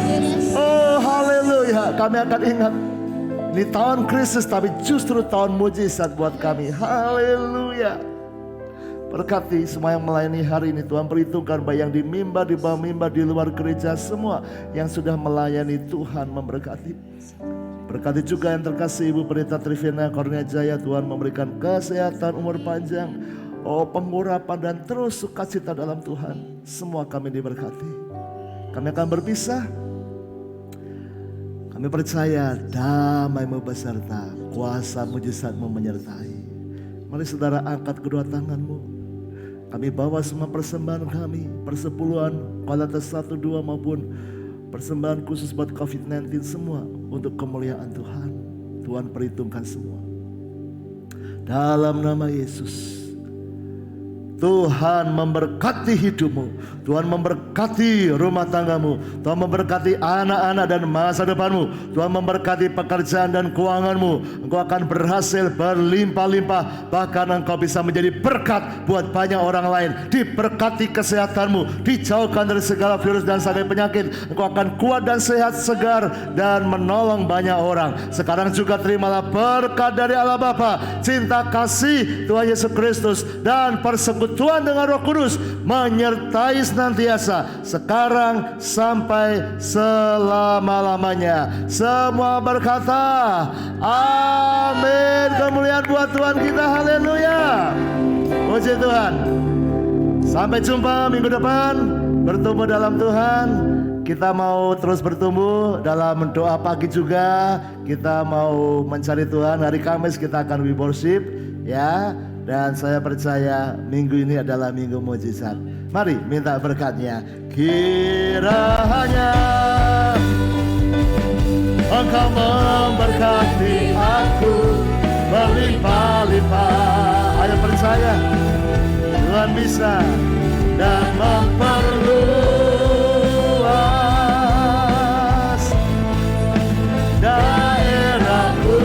Oh haleluya, kami akan ingat ini tahun krisis tapi justru tahun mujizat buat kami. Haleluya. Berkati semua yang melayani hari ini Tuhan, perhitungkan baik yang di mimbar, di bawah mimbar, di luar gereja, semua yang sudah melayani Tuhan memberkati. Berkati juga yang terkasih Ibu Pendeta Trivina Kurnia Jaya, Tuhan memberikan kesehatan, umur panjang, pengurapan dan terus sukacita dalam Tuhan. Semua kami diberkati. Kami akan berpisah. Kami percaya damai-Mu beserta, kuasa mujizat-Mu menyertai. Mari saudara angkat kedua tangan-Mu. Kami bawa semua persembahan kami, persepuluhan, Qalatas 1-2 maupun persembahan khusus buat COVID-19, semua untuk kemuliaan Tuhan. Tuhan perhitungkan semua. Dalam nama Yesus, Tuhan memberkati hidupmu, Tuhan memberkati rumah tanggamu, Tuhan memberkati anak-anak dan masa depanmu, Tuhan memberkati pekerjaan dan keuanganmu. Engkau akan berhasil berlimpah-limpah, bahkan engkau bisa menjadi berkat buat banyak orang lain. Diberkati kesehatanmu, dijauhkan dari segala virus dan sakit penyakit. Engkau akan kuat dan sehat, segar dan menolong banyak orang. Sekarang juga terimalah berkat dari Allah Bapa, cinta kasih Tuhan Yesus Kristus dan persekutuan Tuhan dengan Roh Kudus menyertai senantiasa sekarang sampai selama-lamanya. Semua berkata amin. Kemuliaan buat Tuhan kita, haleluya. Puji Tuhan. Sampai jumpa minggu depan, bertumbuh dalam Tuhan. Kita mau terus bertumbuh dalam doa pagi juga. Kita mau mencari Tuhan. Hari Kamis kita akan we worship, ya. Dan saya percaya minggu ini adalah minggu mujizat. Mari minta berkatnya. Kiranya Engkau memberkati aku berlimpah-limpah. Ayo percaya Tuhan bisa dan memperluas daerahku,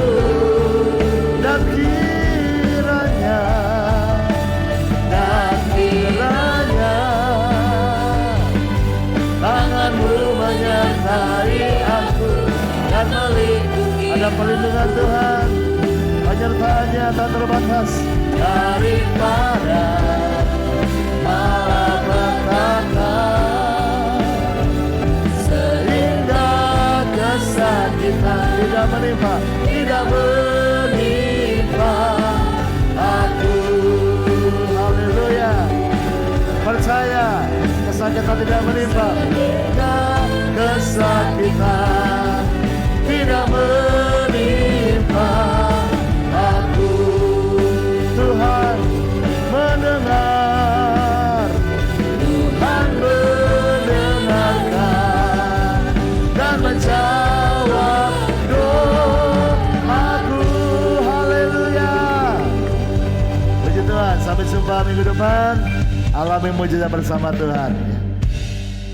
dan kiranya tangan-Mu menyertai aku dan melindungi. Ada perlindungan Tuhan, penyertaannya tak terbatas daripada malapetaka, sehingga kesakitan tidak menimpa aku. Haleluya. Percaya kesakitan tidak menimpa, kesakitan tidak menimpa aku. Tuhan mendengar, Tuhan mendengarkan dan menjawab doaku. Haleluya. Puji Tuhan. Sampai jumpa minggu depan. Alami mujizat bersama Tuhan.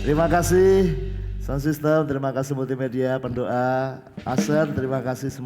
Terima kasih Sound System, terima kasih multimedia, pendoa, Aser, terima kasih semua.